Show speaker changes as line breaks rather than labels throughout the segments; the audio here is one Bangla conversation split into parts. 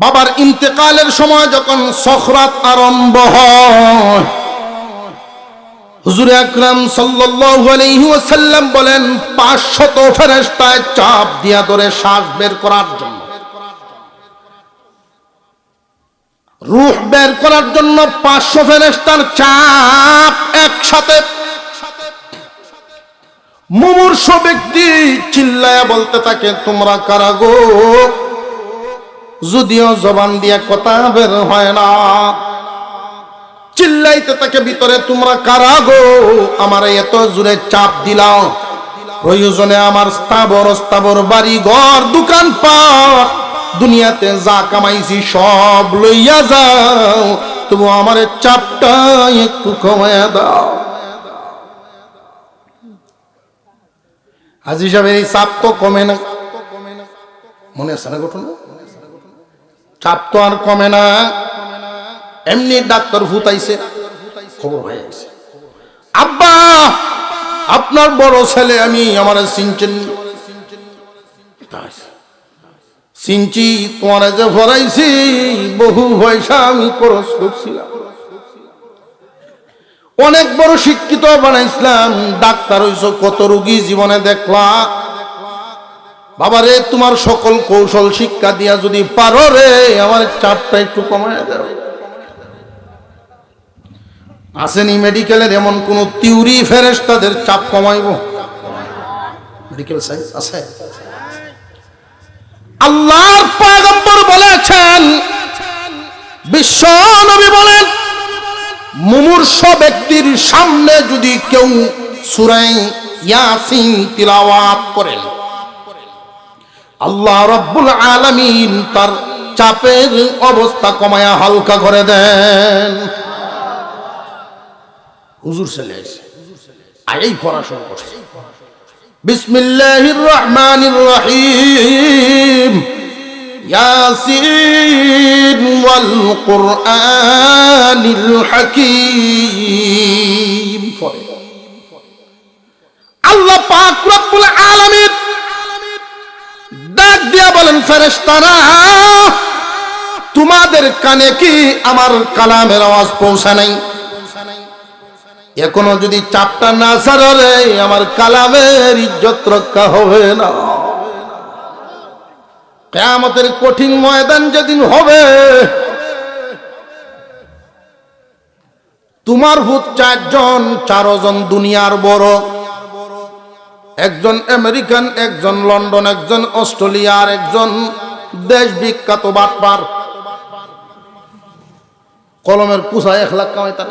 বাবার ইন্তেকালের সময় যখন সখরাত আরম্ভ হয়, হুজুর আকরাম সাল্লাল্লাহু আলাইহি ওয়াসাল্লাম বলেন 500 ফেরেশতায় চাপ দিয়া ধরে শ্বাস বের করার জন্য, রূহ বের করার জন্য 500 ফেরেশতার চাপ একসাথে। মুমূর্ষ ব্যক্তি চিল্লায়া বলতে থাকে, তোমরা কারা গো? যদিও জবান দিয়া কথা বের হয় না, চিল্লাইতে থাকে ভিতরে, তোমরা কারা গো? আমার এত জোরে চাপ দিলাও, প্রয়োজনে আমার স্থাবর বাড়ি ঘর দোকানপাট দুনিয়াতে যা কামাইছি সব লইয়া যাও, তবু আমার চাপটা একটু কমায়া দাও। হাজী সাহেবের এই চাপ তো কমে না, মনে আছে না ঘটনা? চাপ তো আর কমে না। এমনি ডাক্তার ফুটাইছে, খবর হয়ে গেছে, আব্বা আপনার বড় ছেলে আমি আমার সিনচেন সিনচি, তোমার যে ভরাইছি বহু পয়সা আমি খরচ করছিলাম, অনেক বড় শিক্ষিত বানাইছিলাম, ডাক্তার হইছো, কত রোগী জীবনে দেখলা, বাবারে তোমার সকল কৌশল শিক্ষা দিয়া যদি পারো রে আমার চাপটা একটু কমায় দাও। আসেনি মেডিকেলের এমন কোন থিওরি ফেরেশতাদের চাপ কমাইব? মেডিকেল সায়েন্স আছে? আল্লাহর পয়গম্বর বলেছেন, বিশ্ব নবী বলেন, মুমূর্ষ ব্যক্তির সামনে যদি কেউ সূরা ইয়াসিন তিলাওয়াত করেন, আল্লাহ রাব্বুল আলামিন তার চাপের অবস্থা কমায়া হালকা করে দেন। হুজুর চলে আসে, আয়াই পড়া শুরু করছে, বিসমিল্লাহির রহমানির রহিম, ইয়াসিন ওয়াল কুরআনিল হাকীম। আল্লাহ পাক রব্বুল আলামিন ডাক দিয়া বলেন, ফেরেশতারা তোমাদের কানে কি আমার কালামের আওয়াজ পৌঁছা নাই? এখনো যদি চাপটা না ছাড়ে আমার কালামের ইজ্জত রক্ষা হবে না। কিয়ামতের কঠিন ময়দান যেদিন হবে, তোমার ভূত 4জন দুনিয়ার বড়, একজন আমেরিকান, একজন লন্ডন, একজন অস্ট্রেলিয়ার, একজন দেশ বিখ্যাত বাটপার, কলমের পুষা 1 লাখ কামাই তার।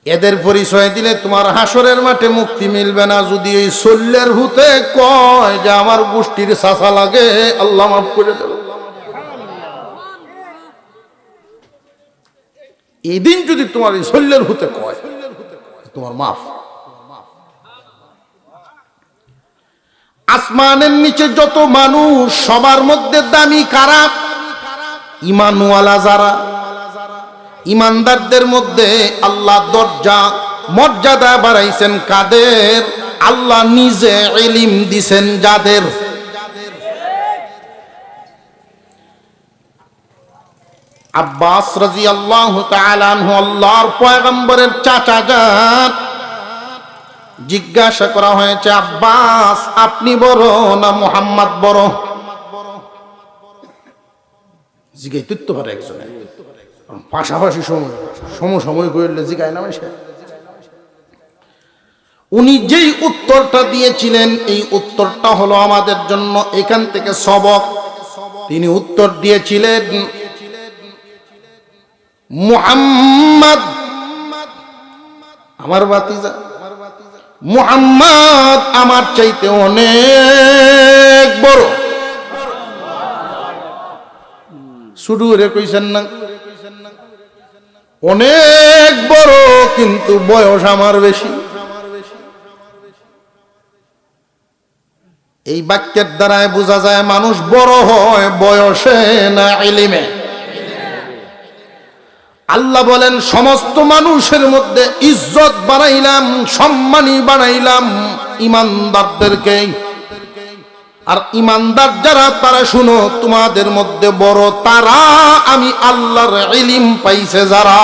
এদের পরিচয় দিলে তোমার হাসরের মাঠে মুক্তি মিলবে না। যদি এই শল্যের ভূতে কয় যে আমার গোষ্ঠীর চাচা লাগে, আল্লাহ মাফ করে দেবে। এই দিন যদি তোমার এই শল্যের ভূতে কয়, তোমার মাফ। আসমানের নিচে যত মানুষ, সবার মধ্যে দামি কারা? ঈমানওয়ালা যারা, ইমানদারদের মধ্যে আল্লাহ দরজা মর্যাদা বাড়াইছেন কাদের? আল্লাহ নিজে ইলম দিছেন যাদের। আব্বাস রাদিয়াল্লাহু তাআলা আনহু, আল্লাহর পয়গম্বরের চাচা যান, জিজ্ঞাসা করা হয়েছে, আব্বাস আপনি বড় না মুহাম্মদ বড়? জিজ্ঞাসা তো পারে একজনে, পাশাপাশি সময় করলে জিজ্ঞাসা না। উনি যেই উত্তরটা দিয়েছিলেন, এই উত্তরটা হলো আমাদের জন্য এখান থেকে সবক। তিনি উত্তর দিয়েছিলেন, মুহাম্মদ আমার ভাতিজা, মুহাম্মদ আমার চাইতে অনেক বড়। শুধু রে কইছেন না, অনেক বড়, কিন্তু বয়স আমার বেশি। এই বাক্যের দ্বারায় বোঝা যায় মানুষ বড় হয় বয়সে না ইলমে। আল্লাহ বলেন, সমস্ত মানুষের মধ্যে ইজ্জত বানাইলাম, সম্মানী বানাইলাম ইমানদারদেরকে। আর ইমানদার যারা তারা শুনো, তোমাদের মধ্যে বড় তারা আমি আল্লাহর ইলম পাইছে যারা।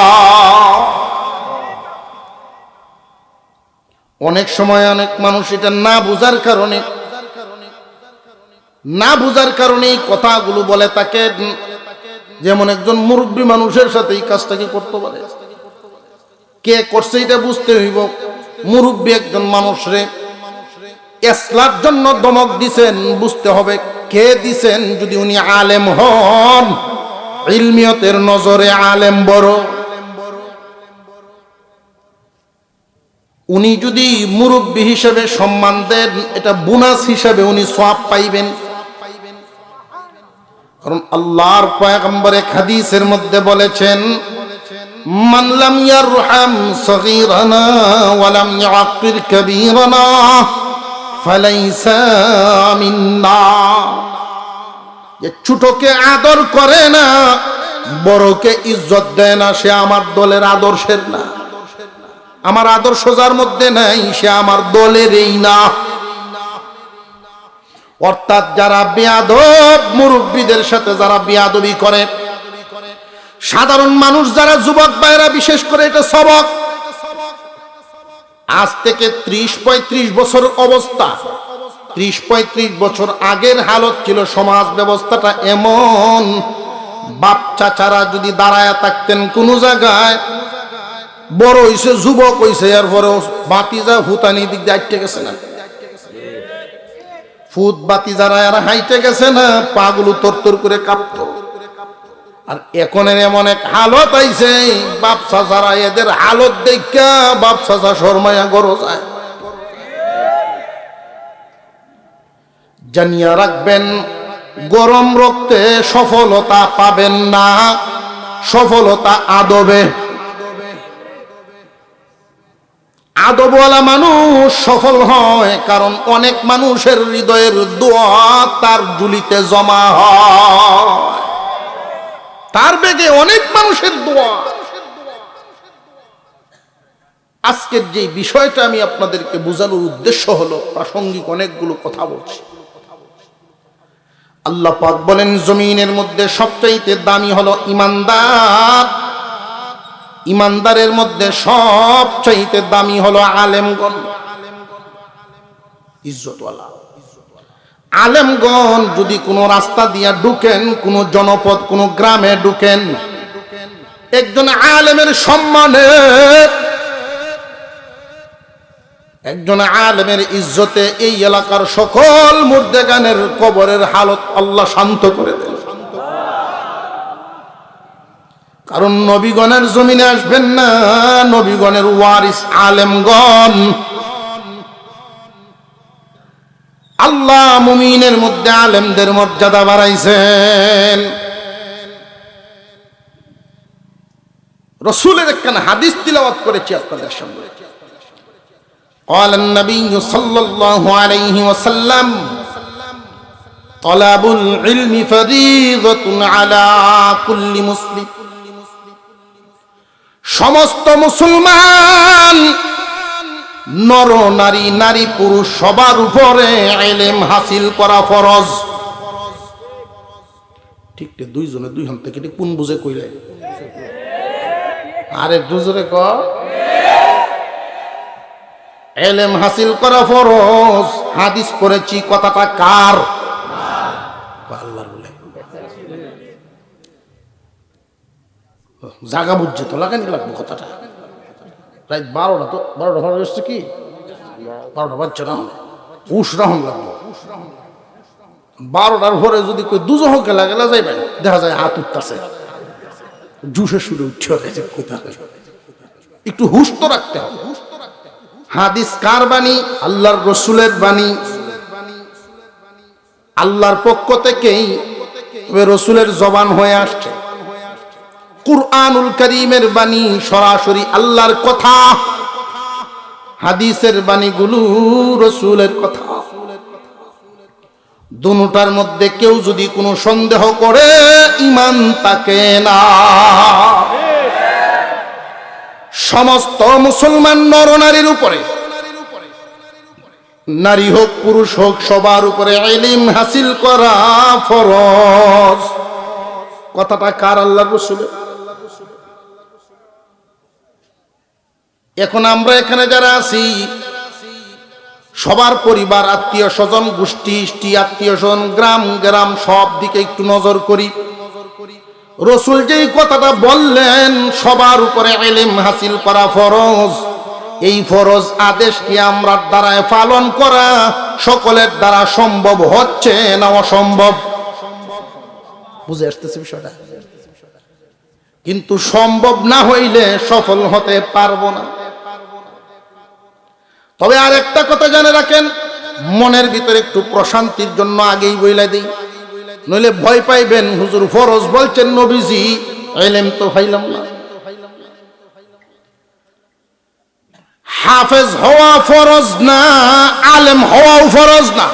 অনেক সময় অনেক মানুষ এটা না বুঝার কারণে এই কথাগুলো বলে তাকে। যেমন একজন মুরব্বী মানুষের সাথে এই কাজটা কি করতে পারে, কে করছে এটা বুঝতে হইব। মুরব্বী একজন মানুষরে ইসলার জন্য দমক দিছেন, বুঝতে হবে কে দিছেন। যদি উনি আলেম হন, ইলমিয়তের নজরে আলেম বড়, উনি যদি মুরব্বী হিসেবে সম্মান দেন, এটা বোনাস হিসেবে উনি সওয়াব পাইবেন। কারণ আল্লাহর পয়গম্বর এক হাদিসের মধ্যে বলেছেন, মান লাম ইয়ারহাম সগীরানা ওয়া লাম ইউআক্কির কাবীরানা ফালাইসা মিন্না। যে ছোটকে আদর করে না, বড়কে ইজ্জত দেয় না, সে আমার দলের আদর্শের না। আমার আদর্শ যার মধ্যে নাই, সে আমার দলেরই না। অর্থাৎ যারা বেয়াদব, মুরব্বীদের সাথে যারা বেয়াদবি করে, সাধারণ মানুষ যারা, যুবক ভাইরা বিশেষ করে, এটা সবক। আজ থেকে 30-35 বছর অবস্থা, 30-35 বছর আগের হালত ছিল সমাজ ব্যবস্থাটা এমন, বাপ চাচারা যদি দাঁড়ায় থাকতেন কোন জায়গায়, বড় হইছে, যুবক হইছে, এরপরে বাতিজা হুতানি দিক দিয়ে হাইটে গেছে না, ফুট বাতি যারা এরা হাইটে গেছে না, পাগুলো তরতর করে কাঁপতো। আর এখনের এমন এক হালত আইছে, বাপ চাচারা এদের হালত দেখা বাপ চাচা শর্মায়া গরো যায়। জানিয়া রাখবেন, গরম রক্তে সফলতা পাবেন না, সফলতা আদবে। আদবওয়ালা মানুষ সফল হয়, কারণ অনেক মানুষের হৃদয়ের দোয়া তার ঝুলিতে জমা হয়, তার বেগে অনেক মানুষের দোয়া। আজকের যে বিষয়টা আমি আপনাদেরকে বোঝানোর উদ্দেশ্য হলো, প্রাসঙ্গিক অনেকগুলো কথা বলছি। আল্লাহ পাক বলেন, জমিনের মধ্যে সবচাইতে দামি হলো ইমানদার। ইমানদারের মধ্যে সবচাইতে দামি হলো আলেমগণ, ইজ্জতওয়ালা আলেমগণ। যদি কোনো রাস্তা দিয়া ঢুকেন, কোন জনপদ, কোন গ্রামে ঢুকেন, একজন আলেমের সম্মানে, একজন আলেমের ইজ্জতে এই এলাকার সকল মুর্দেগানের কবরের হালত আল্লাহ শান্ত করে দেন। কারণ নবীগণের জমিনে আসবেন না, নবীগণের ওয়ারিস আলেমগণ। আল্লাহ মুমিনের মধ্যে আলেমদের মর্যাদা বাড়াইছেন। রাসূলের একখানা হাদিস তিলাওয়াত করেছি আপনাদের সামনে। قال النبي صلى الله عليه وسلم طلب العلم فريضة على كل مسلم। সমস্ত মুসলমান, নর নারী, নারী পুরুষ, সবার উপরে ইলম হাসিল করা ফরজ। ঠিক তে দুইজনে দুই হাত থেকে কোন বুঝে কইলে, আরে দুজরে ক, ইলম হাসিল করা ফরজ। হাদিস পড়েছি, কথাটা কার? আল্লাহর বলে। জায়গা বুঝছে তো, লাগানি লাগবে কথাটা। রাত 12টা, তো 12টা ভালো এসছে কি, 12টা বাচ্চা না হলে উস রাহন লাগবে। 12টার পরে যদি কই দুজনকে লাগে না যাইবে, দেখা যায় হাত উঠতেছে, জুসে শুরু উঠছে, একটু হুশ তো রাখতে হবে। হাদিস কার বাণী? আল্লাহর রসুলের বাণী। আল্লাহর পক্ষ থেকেই রসুলের জবান হয়ে আসছে। কুরআনুল কারীমের বাণী সরাসরি আল্লাহর কথা, হাদিসের বাণীগুলো রসুলের কথা। দুটার মধ্যে কেউ যদি কোনো সন্দেহ করে, ঈমান থাকে না। সমস্ত মুসলমান নরনারীর উপরে নারী হোক পুরুষ হোক সবার উপরে ইলম হাসিল করা ফরজ। কথাটা কার? আল্লাহর রাসূলের। এখন আমরা এখানে যারা আছি সবার পরিবার, আত্মীয় স্বজন, গোষ্ঠী ইষ্টি, আত্মীয় স্বজন, গ্রাম গ্রাম সব দিকে একটু নজর করি। রাসূল যেই কথাটা বললেন সবার উপরে ইলম হাসিল করা ফরজ, এই ফরজ আদেশকে আমরা দ্বারায় পালন করা সকলের দ্বারা সম্ভব হচ্ছে না অসম্ভব? বুঝে আসতেছে বিষয়টা? কিন্তু সম্ভব না হইলে সফল হতে পারবো না। তবে আর একটা কথা জেনে রাখেন, মনের ভিতরে একটু প্রশান্তির জন্য আগেই বইলা দিই, নইলে ভয় পাইবেন হুজুর ফরজ বলছেন নবীজি, ইলম তো পাইলাম না। হাফেজ হওয়া ফরজ না, আলেম হওয়াও ফরজ না।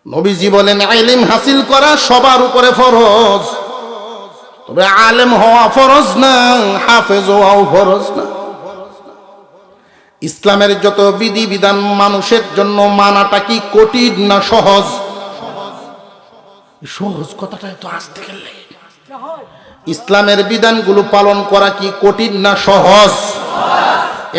নবীজি বলেন ইলম হাসিল করা সবার উপরে ফরজ, তবে আলেম হওয়া ফরজ না, হাফেজ হওয়াও ফরজ না। ইসলামের যত বিধি বিধান মানুষের জন্য মানাটা কি কঠিন না সহজ? সহজ কথাটা তো আসতে গেলে ইসলামের বিধানগুলো পালন করা কি কঠিন না সহজ?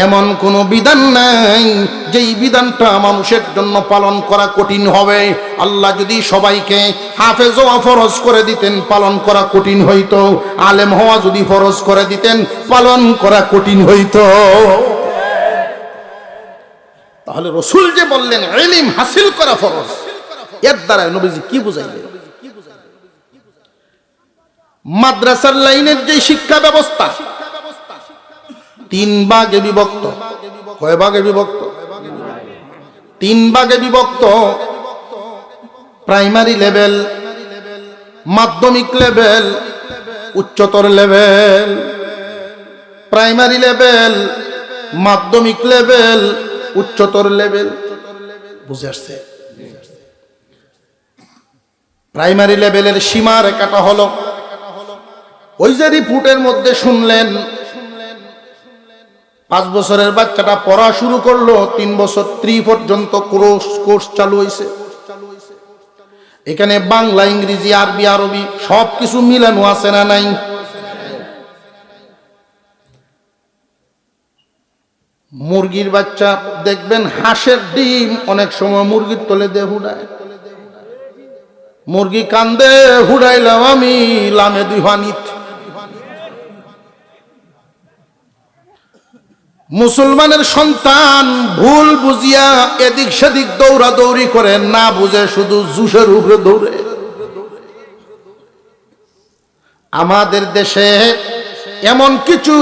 এমন কোন বিধান নাই যেই বিধানটা মানুষের জন্য পালন করা কঠিন হবে। আল্লাহ যদি সবাইকে হাফেজ হওয়া ফরজ করে দিতেন পালন করা কঠিন হইতো, আলেম হওয়া যদি ফরজ করে দিতেন পালন করা কঠিন হইতো। তাহলে রাসূল যে বললেন ইলম হাসিল করা ফরজ, এর দ্বারা নবীজি কি বুঝাইলেন? মাদ্রাসার লাইনের যে শিক্ষা ব্যবস্থা 3 ভাগে বিভক্ত। কয় ভাগে বিভক্ত? 3 ভাগে বিভক্ত। প্রাইমারি লেভেল, মাধ্যমিক লেভেল, উচ্চতর লেভেল। প্রাইমারি লেভেল, মাধ্যমিক লেভেল, উচ্চতর লেভেল। বুঝে আসছে? প্রাইমারি লেভেলের সীমা রেখাটা হলো ওই যে রিপোর্টের মধ্যে শুনলেন 5 বছরের বাচ্চাটা পড়া শুরু করলো, 3 বছর 3 পর্যন্ত কোর্স চালু হয়েছে। এখানে বাংলা, ইংরেজি, আরবি, আরবি সবকিছু মিলানো আছে না নাই? মুরগির বাচ্চা দেখবেন, হাঁসের ডিম অনেক সময় মুরগির তলে দিয়ে হুড়ায়। মুরগি কান্দে, হুড়াইলাম আমি লামে দিহানিত। মুসলমানের সন্তান ভুল বুঝিয়া এদিক সেদিক দৌড়াদৌড়ি করে, না বুঝে শুধু জুসের উপরে দৌড়ে। আমাদের দেশে এমন কিছু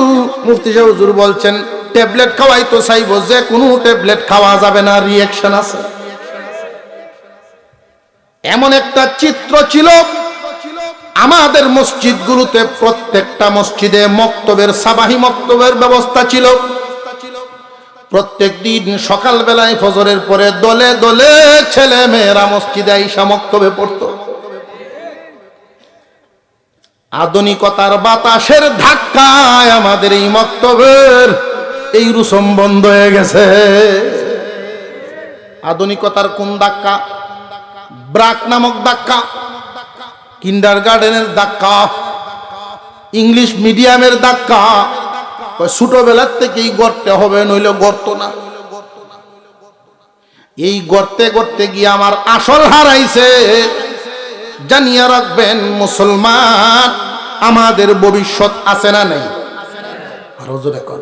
মুফতি সাহেব হুজুর বলছেন ট্যাবলেট খাওয়াই তো চাইবো, যে কোনো ট্যাবলেট খাওয়া যাবে না, রিঅ্যাকশন আছে। এমন একটা চিত্র ছিল আমাদের মসজিদগুলোতে, প্রত্যেকটা মসজিদে মক্তবের, সাবাহি মক্তবের ব্যবস্থা ছিল। প্রত্যেক দিন সকাল বেলায় ফজরের পরে দলে দলে ছেলে মেয়েরা মসজিদে আইসা মক্তবে পড়তো। আধুনিকতার বাতাসের ধাক্কায় আমাদের এই মক্তবের এই রুসম বন্ধ হয়ে গেছে। আধুনিকতার কোন ধাক্কা? ব্রাক নামক ধাক্কা, কিন্ডারগার্টেনের ধাক্কা, ইংলিশ মিডিয়ামের ধাক্কা। ছোটবেলার থেকেই গড়তে হবে, নইলে গড়তো না। এই গড়তে গড়তে গিয়ে আমার আসল হারাইছে। জানিয়ে রাখবেন মুসলমান, আমাদের ভবিষ্যৎ আছে না নেই? আরো জোরে কর।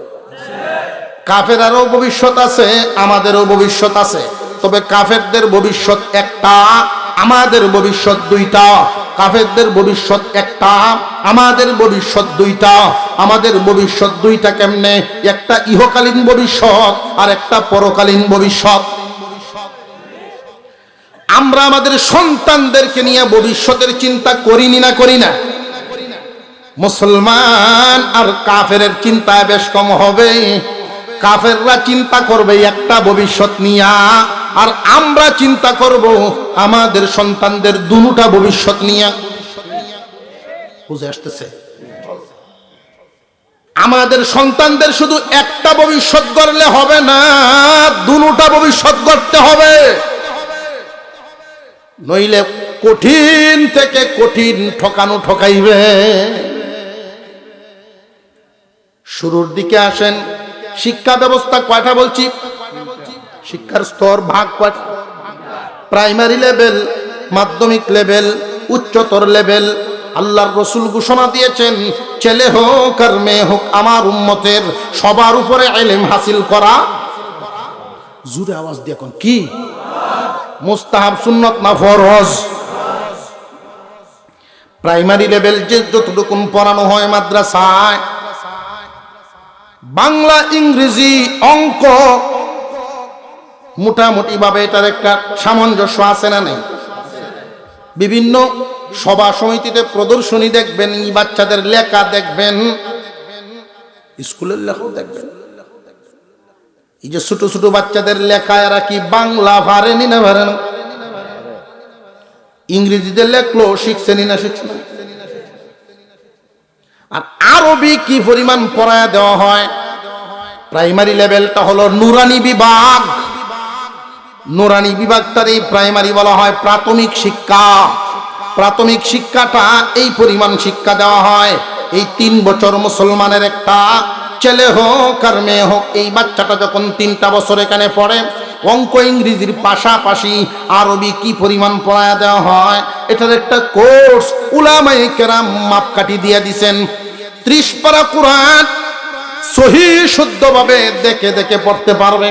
কাফেরারও ভবিষ্যৎ আছে, আমাদেরও ভবিষ্যৎ আছে। তবে কাফেরদের ভবিষ্যৎ একটা, আমাদের ভবিষ্যৎ দুইটা। কাফেরদের ভবিষ্যৎ একটা, আমাদের ভবিষ্যৎ দুইটা। আমাদের ভবিষ্যৎ দুইটা কেমনে? একটা ইহকালীন ভবিষ্যৎ আর একটা পরকালীন ভবিষ্যৎ। আমরা আমাদের সন্তানদেরকে নিয়ে ভবিষ্যতের চিন্তা করিনি না? করি না? মুসলমান আর কাফেরের চিন্তায় বেশ কম হবে। কাফেররা চিন্তা করবে একটা ভবিষ্যৎ নিয়ে, আর আমরা চিন্তা করব আমাদের সন্তানদের দুটা ভবিষ্যৎ নিয়ে। বুঝে আসতেছে? আমাদের সন্তানদের শুধু একটা ভবিষ্যৎ গড়লে হবে না, দুটা ভবিষ্যৎ গড়তে হবে, নইলে কঠিন থেকে কঠিন ঠকানো ঠকাইবে। শুরুর দিকে আসেন, শিক্ষা ব্যবস্থা কয়টা বলছি? শিক্ষার স্তর ভাগ কয়টা? প্রাইমারি লেভেল, মাধ্যমিক লেভেল, উচ্চতর লেভেল। আল্লাহর রাসূল ঘোষণা দিয়েছেন, ছেলে হোক আর মেয়ে হোক আমার উম্মতের সবার উপরে ইলম হাসিল করা। জোরে আওয়াজ দিয়ে কোন কি? মুস্তাহাব, সুন্নাত না ফরজ? প্রাইমারি লেভেল যে যতটুকু পড়ানো হয় মাদ্রাসায়, বাংলা, ইংরেজি, অঙ্ক, মোটামুটি ভাবে এটার একটা সামঞ্জস্য আছে না নেই? বিভিন্ন সভা সমিতিতে প্রদর্শনী দেখবেন, এই বাচ্চাদের লেখা দেখবেন, স্কুলের লেখাও দেখবেন। এই যে ছোট ছোট বাচ্চাদের লেখা, এরা কি বাংলা পারেনি না পারে না? ইংরেজিতে লেখলো, শিখছেনি না শিখছে না? আর আরবি কি পরিমাণ পড়ায় দেওয়া হয়। প্রাইমারি লেভেলটা হলো নুরানি বিভাগ। নুরানি বিভাগটার এই প্রাইমারি বলা হয় প্রাথমিক শিক্ষা। প্রাথমিক শিক্ষাটা এই পরিমাণ শিক্ষা দেওয়া হয়। এই 3 বছর মুসলমানের একটা ছেলে হোক আর মেয়ে হোক, এই বাচ্চাটা যখন 3টা বছর এখানে পড়ে, অঙ্ক ইংরেজির পাশাপাশি আরবি কি পরিমাণ পড়ায় দেওয়া হয়, এটার একটা কোর্স উলামায়ে কেরাম মাপকাঠি দিয়ে দিছেন। 30 পারা কোরআন সহি শুদ্ধভাবে দেখে দেখে পড়তে পারবে।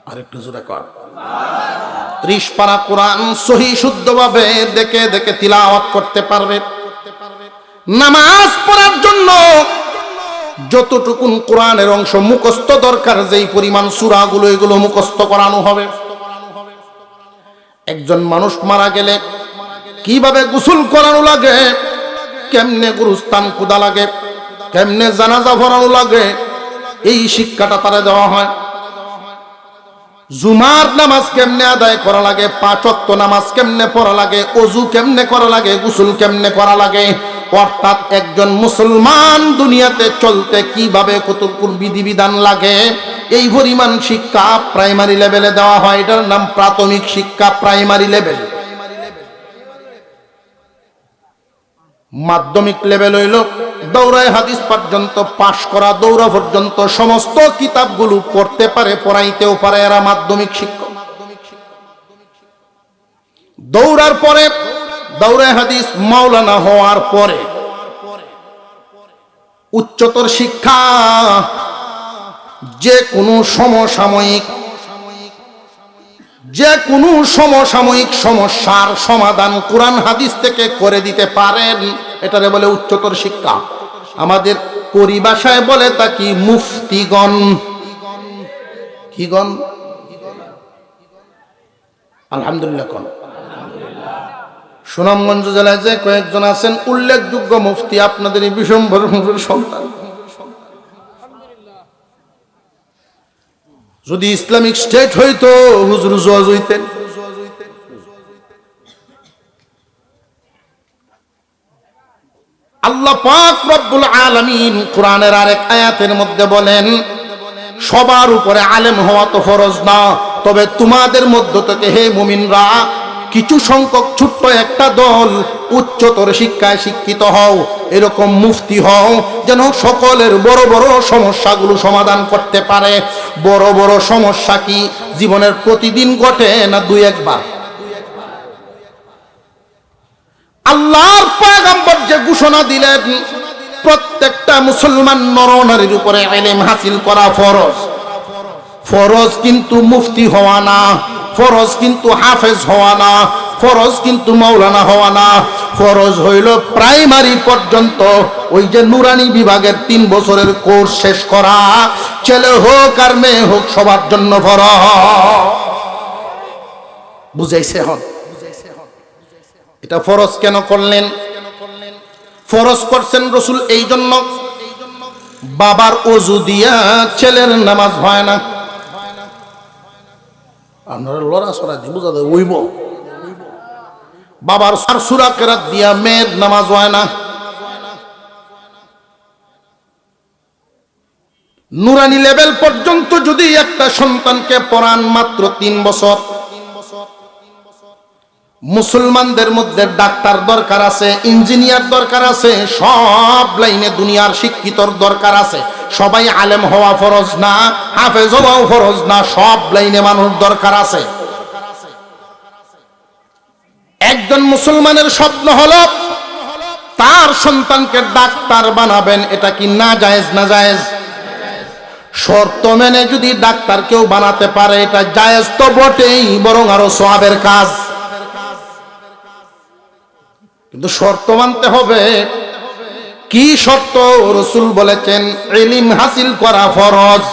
আরেকটু জোরে কর। 30 পারা কোরআন সহি শুদ্ধভাবে দেখে দেখে তিলাওয়াত করতে পারবে। নামাজ পড়ার জন্য যতটুকু কোরআনের অংশ মুখস্থ দরকার, যেই পরিমাণ সূরাগুলো, এগুলো মুখস্থ করানো হবে। একজন মানুষ মারা গেলে কিভাবে গোসল করানো লাগে, কেমনে গুরুস্থান কুদা লাগে, কেমনে জানাজা পড়ানো লাগে, এই শিক্ষাটা তারা দেওয়া হয়। জুমার নামাজ কেমনে আদায় করা লাগে, 5 ওয়াক্ত নামাজ কেমনে পড়া লাগে, ওযু কেমনে করা লাগে, গোসল কেমনে করা লাগে, অর্থাৎ একজন মুসলমান দুনিয়াতে চলতে কিভাবে কতটুকু বিধিবিধান লাগে, এই পরিমাণ শিক্ষা প্রাইমারি লেভেলে দেওয়া হয়। এটার নাম প্রাথমিক শিক্ষা, প্রাইমারি লেভেল। মাধ্যমিক লেভেল হইল দৌড়ায় হাদিস পর্যন্ত পাশ করা, দৌড়া পর্যন্ত সমস্ত কিতাবগুলো পড়তে পারে, পড়াইতেও পারে, এরা মাধ্যমিক শিক্ষক। দৌড়ার পরে, দৌড়ায় হাদিস মাওলানা হওয়ার পরে উচ্চতর শিক্ষা, যে কোনো সমসাময়িক সমস্যার সমাধান কোরআন হাদিস থেকে করে দিতে পারেন, এটারে বলে উচ্চতর শিক্ষা। আমাদের পরিভাষায় বলে তা কি মুফতিগণ। কিগণ? আলহামদুলিল্লাহ কোন? সুনামগঞ্জ জেলায় যে কয়েকজন আছেন উল্লেখযোগ্য মুফতি, আপনাদের এই বিশ্বম্ভর সন্তান। যদি ইসলামিক স্টেট হইতো, হুজুর জজ হইতেন। আল্লাহ পাক রব্বুল আলামিন কোরআনের আরেক আয়াতের মধ্যে বলেন, সবার উপরে আলেম হওয়া তো ফরজ না, তবে তোমাদের মধ্য থেকে হে মুমিনরা কিছু সংখ্যক ছোট্ট একটা দল উচ্চতর শিক্ষায় শিক্ষিত হও, এরকম মুফতি হও যেন সকলের বড় বড় সমস্যাগুলো সমাধান করতে পারে। বড় বড় সমস্যা কি জীবনের প্রতিদিন ঘটে না 2-1 বার? আল্লাহর পয়গম্বর যে ঘোষণা দিলেন, প্রত্যেকটা মুসলমান নরনারীর উপরে ইলম হাসিল করা ফরজ। ফরজ কিন্তু মুফতি হওয়া না, ফরজ কিন্তু হাফেজ হওয়া না, ফরজ কিন্তু মাওলানা হওয়া না। ফরজ হইল প্রাইমারি পর্যন্ত ওই যে নুরানি বিভাগের 3 বছরের কোর্স শেষ করা, ছেলে হোক আর মেয়ে হোক সবার জন্য ফরজ। বুঝাইছে? হন এটা ফরজ কেন করলেন? ফরজ করছেন রাসূল এই জন্য, বাবার ওযু দিয়া ছেলের নামাজ হয় না। আপনারা লড়াছড়া দিয়ে বুঝা দেয় ওইব। বাবার সূরা কেরাত দিয়া মেয়ের নামাজ হয় না। নুরানি লেভেল পর্যন্ত যদি একটা সন্তানকে পড়ান মাত্র 3 বছর, মুসলমানদের মধ্যে ডাক্তার দরকার আছে, ইঞ্জিনিয়ার দরকার আছে, সব লাইনে দুনিয়ার শিক্ষিতর দরকার আছে। সবাই আলেম হওয়া ফরজ না, হাফেজ হওয়াও ফরজ না, সব লাইনে মানুষ দরকার আছে। একজন মুসলমানের স্বপ্ন হলো তার সন্তানকে ডাক্তার বানাবেন, এটা কি না জায়েজ? না জায়েজ? শর্ত মেনে যদি ডাক্তার কেউ বানাতে পারে এটা জায়েজ তো বটেই, বরং আরো সওয়াবের কাজ। কিন্তু শর্ত মানতে হবে। কি শর্ত? রাসূল বলেছেন ইলম হাসিল করা ফরজ,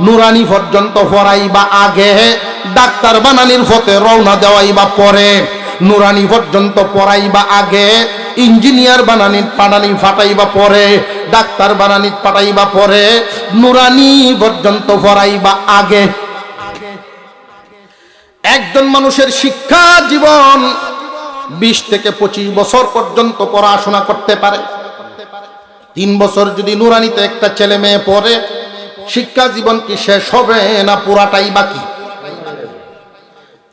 নুরানি পর্যন্ত পড়াইবা আগে, ডাক্তার বানানির পথে রওনা দেওয়াইবা পরে। নুরানি পর্যন্ত পড়াইবা আগে, ইঞ্জিনিয়ার পাঠানি ফাটাইবা পরে, ডাক্তার বানানি পাঠাইবা পরে, নুরানি পর্যন্ত পড়াইবা আগে। একজন মানুষের শিক্ষা জীবন 20 থেকে 25 বছর পর্যন্ত পড়াশোনা করতে পারে। 3 বছর যদি নুরানিতে একটা ছেলে মেয়ে পড়ে, শিক্ষা জীবন কি শেষ হবে না পুরাটাই বাকি?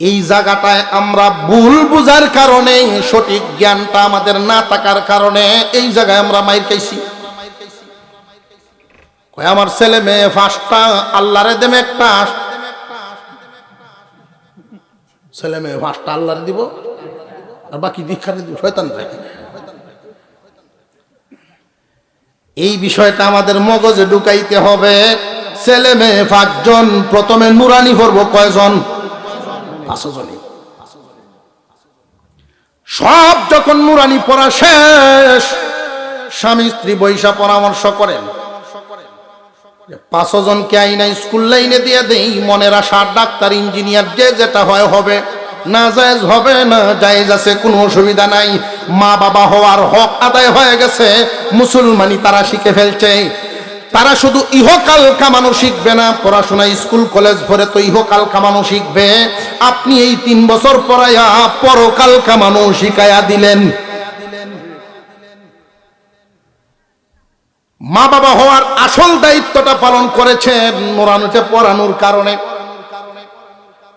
এই জায়গাটায় আমরা ভুল বুঝার কারণে, সঠিক জ্ঞানটা আমাদের না থাকার কারণে এই জায়গায় আমরা মাইর খাইছি। কয় আমার ছেলে মেয়ে 5টা, আল্লাহরে দেবে একটা। ছেলে মেয়ে 5টা আল্লাহরে দিব আর বাকি দীক্ষারে দিব শয়তানরে। এই বিষয়টা আমাদের মগজে ঢুকাইতে হবে। ছেলে মেয়ে 5 জন, প্রথমে নুরানি পড়ব কয়জন? 5 জনই। সব যখন নুরানি পড়া শেষ, স্বামী স্ত্রী বৈশা পরামর্শ করেন 5 জনকে আইনা স্কুল লাইনে দিয়ে দেই, মনের আশা ডাক্তার ইঞ্জিনিয়ার যে যেটা হয় হবে, না জায়েজ হবে না, জায়েজ আছে, কোনো অসুবিধা নাই। মা বাবা হওয়ার হক আদায় হয়ে গেছে, মুসলমানি তারা শিখে ফেলছে। তারা শুধু ইহকাল কামানো শিখবে না, পড়াশোনা স্কুল কলেজ ভরে তো ইহকাল কামানো শিখবে। আপনি এই 3 বছর পড়াইয়া পরকাল কামানো শিখাইয়া দিলেন। মা বাবা হওয়ার আসল দায়িত্বটা পালন করেছেন নুরানিতে পড়ানোর কারণে।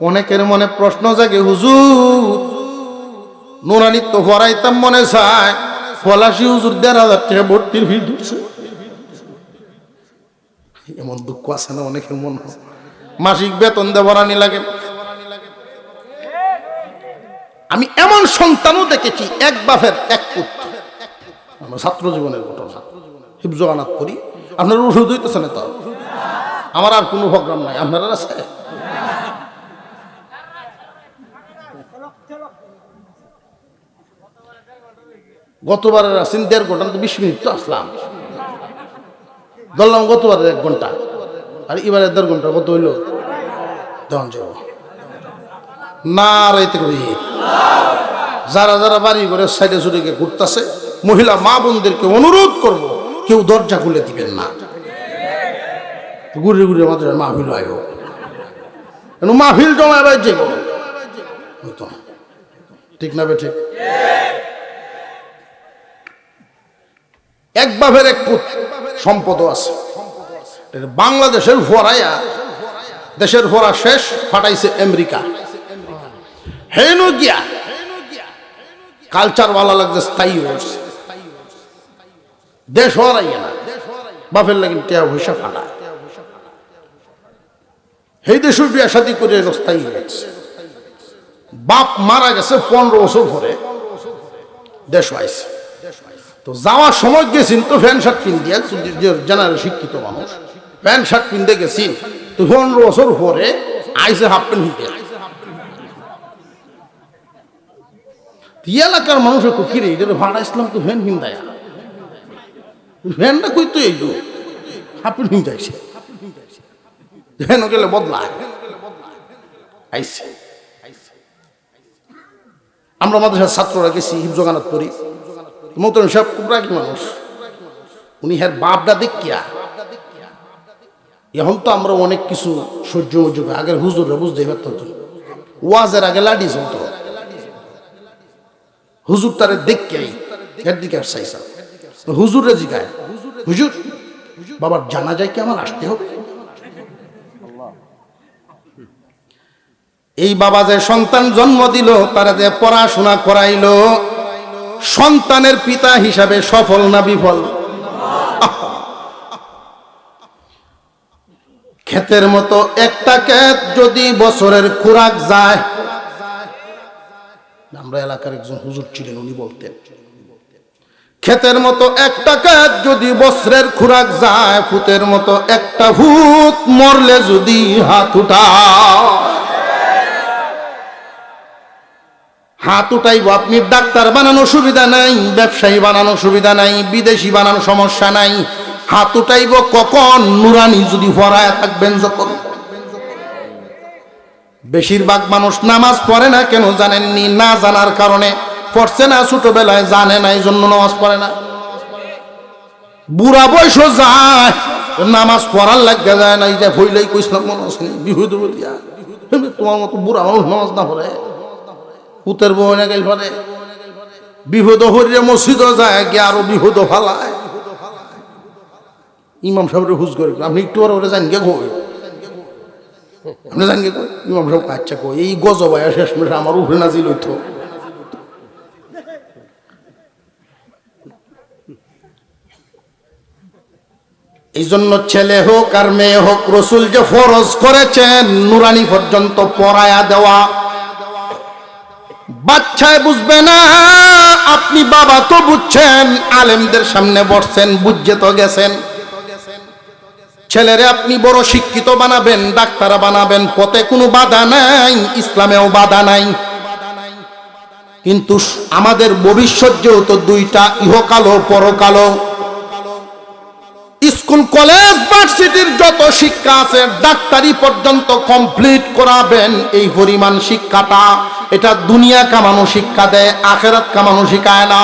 অনেকের মনে প্রশ্ন জাগে, হুজুর নুরানি তো পড়াইতাম, মনে চায় পলাশি হুজুর 1,500 টাকা ভর্তির ফি ঢুকছে। এমন দুঃখ আছে না অনেকের মন, মাসিক বেতন দিয়ে পড়ানি লাগে। আমি এমন সন্তানও দেখেছি, এক বাপের এক পুত্র। আমার ছাত্র জীবনের ঘটনা, হিফজগানাত করি। আপনারা ওষুধ হইতেছে না তো, আমার আর কোনো প্রোগ্রাম নাই, আপনারা আছে? গতবারের আসেন 1.5 ঘন্টা, 20 মিনিট তো আসলাম, ধরলাম গতবারের 1 ঘন্টা, আর এবারে 1.5 ঘন্টা। কত হইল? তখন যাব না রাইতে করি। যারা যারা বাড়ি করে সাইডে সুড়ে ঘুরতেছে, মহিলা মা বোনদেরকে অনুরোধ করব, কেউ দরজা খুলে দিবেন না। ঘুরে ঘুরে আমাদের মাহফিল আয়, মাহফিল জমা এবার যে ঠিক না বে? ঠিক। এক বাপের এক পুত্র, সম্পদও আছে। বাংলাদেশের ফরাইয়া, দেশের ফরা শেষ, ফাটাইছে আমেরিকা। হেনু গিয়া কালচার ভালো লাগছে, স্থায়ী হয়েছে। দেশ হরাইয়া না, বাপের লাগিন টিয়া পয়সা ফাটা। সেই দেশের বিয়া শাদী করে স্থায়ী হয়েছে। বাপ মারা গেছে 15 বছর পরে দেশ আইছে। তো যাওয়ার সময় গেছেন তো প্যান্ট শার্ট পিন দিয়া, জেনারেল শিক্ষিত মানুষ, প্যান্ট শার্ট পিনতে গেছেন। তো 15 বছর পরে আইসে হাফ প্যান্ট নিতে। এলাকার মানুষের কিরে এটা ভাড়া ইসলাম তো ভ্যান হিন্দায়, ভ্যানটা কই তো এই হাফ প্যান্ট হিন্দে আইসে, ভ্যান গেলে বদলায় আইসে। আমরা আমাদের ছাত্ররা গেছি, হিফজগানাত করি। মোহতরম সাহেব খুব রাগী মানুষ, উনি হ্যাঁ বাপটা দেখিয়া। এখন তো আমরা অনেক কিছু সহ্য মহ্য, আগের হুজুররা বুঝতে পারত, ওয়াজের আগে লাডি চলত। হুজুর তারে দেখিয়াই এর দিকে চাইছা, হুজুরে জিগায়, হুজুর বাবার জানাজায় কি আমার আসতে হবে? এই বাবা যে সন্তান জন্ম দিল, তারা যে পড়াশোনা করাইলো, সন্তানের পিতা হিসাবে সফল না বিফল? ক্ষেতের মতো একটা ক্ষেত যদি বছরের খোরাক যায়, আমরা এলাকার একজন হুজুর ছিলেন, উনি বলতেন ক্ষেতের মতো একটা ক্ষেত যদি বছরের খোরাক যায়, ভূতের মতো একটা ভূত মরলে যদি হাত উঠাইব, আপনি ডাক্তার বানানো সুবিধা নাই, ব্যবসায়ী বানানো সুবিধা নাই, বিদেশি বানানো সমস্যা নাই, হাত উঠাইব কখন? নুরানি যদি পড়ায় থাকবেন যখন। বেশিরভাগ মানুষ নামাজ পড়ে না কেন জানেননি? না জানার কারণে। পড়ছে না, ছোটবেলায় জানে না, এই জন্য নামাজ পড়ে না। বুড়া বয়স যায়, নামাজ পড়ার লাগে যায় না। এই যে ভইলাই কইছিলাম মনে আছে, বিহুদ বলিয়া তোমার মতো বুড়া মানুষ নামাজ না পড়ে, পুতের বউ না গেল পরে বিহুদ হরিয়ে মসজিদ যায় গিয়ে আরো বিহুদ ফালায়। ইমাম সাহেবের হুজ করে, আপনি একটু ওরা জান গে কই, আপনি জান গে কই? ইমাম সাহেব আচ্ছা কই, এই গজবায়া শেষ মেশে আমার উঠে নাজিল হইতো। এই জন্য ছেলে হোক আর মেয়ে হোক, রসুল যে ফরজ করেছেন নুরানি পর্যন্ত পড়ায়া দেওয়া। বাচ্চায় বুঝবে না, আপনি বাবা তো বুঝছেন, আলেমদের সামনে বসছেন, বুঝে তো গেছেন। ছেলেরে আপনি বড় শিক্ষিত বানাবেন, ডাক্তার বানাবেন, পথে কোনো বাধা নাই, ইসলামেও বাধা নাই। কিন্তু আমাদের ভবিষ্যৎ যেহেতু দুইটা, ইহকাল ও পরকাল। স্কুল কলেজ ভার্সিটির যত শিক্ষা আছে, ডাক্তারি পর্যন্ত কমপ্লিট করাবেন। এই পরিমাণ শিক্ষাটা, এটা দুনিয়া কামানো শিক্ষা দেয়, আখেরাত কামানো শিখায় না।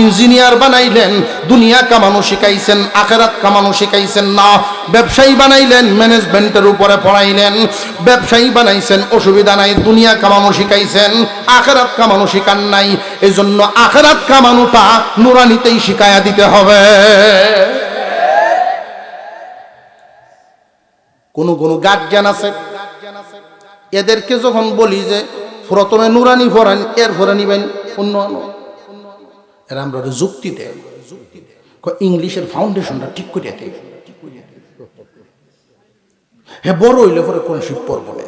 ইঞ্জিনিয়ার বানাইলেন, দুনিয়া কামানো শিখাইছেন, আখেরাত কামানো শিখাইছেন না। ব্যবসায়ী বানাইলেন, ম্যানেজমেন্টের উপরে পড়াইলেন। ব্যবসায়ী বানাইছেন, অসুবিধা নাই, দুনিয়া কামানো শিখাইছেন, আখেরাত কামানো শিখান নাই। এই জন্য আখেরাত কামানোটা নুরানিতেই শিখায়া দিতে হবে। কোন গার্জিয়ান আছে, এদেরকে যখন বলি যে প্রথমে নুরানি পড়ান, এরপরে নিবেন অন্য আনো, এরা আমরা যুক্তি দেয়, ইংলিশের ফাউন্ডেশনটা ঠিক করে দেয়। হ্যাঁ, বড় হইলে পরে কোন শিব পড়ব না,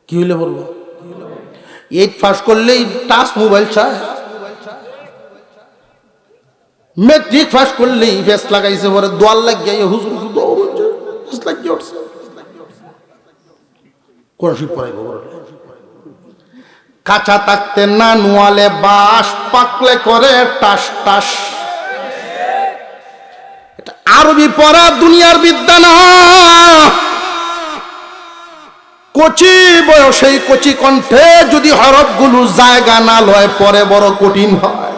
কি হইলে বলবো? 8 পাস করলেই টাচ মোবাইল চায়, মেট্রিক পাস করলেই ফেস লাগাইছে, পরে দোয়াল লাগিয়ে হুজুর কাঁচা থাকতে না নোয়ালে বাস, পাকলে করে টাস টাস। এটা আরবি পড়া দুনিয়ার বিদ্যা না। কচি বয়সেই কচি কণ্ঠে যদি হরফগুলো জায়গা না লয়, পরে বড় কঠিন হয়।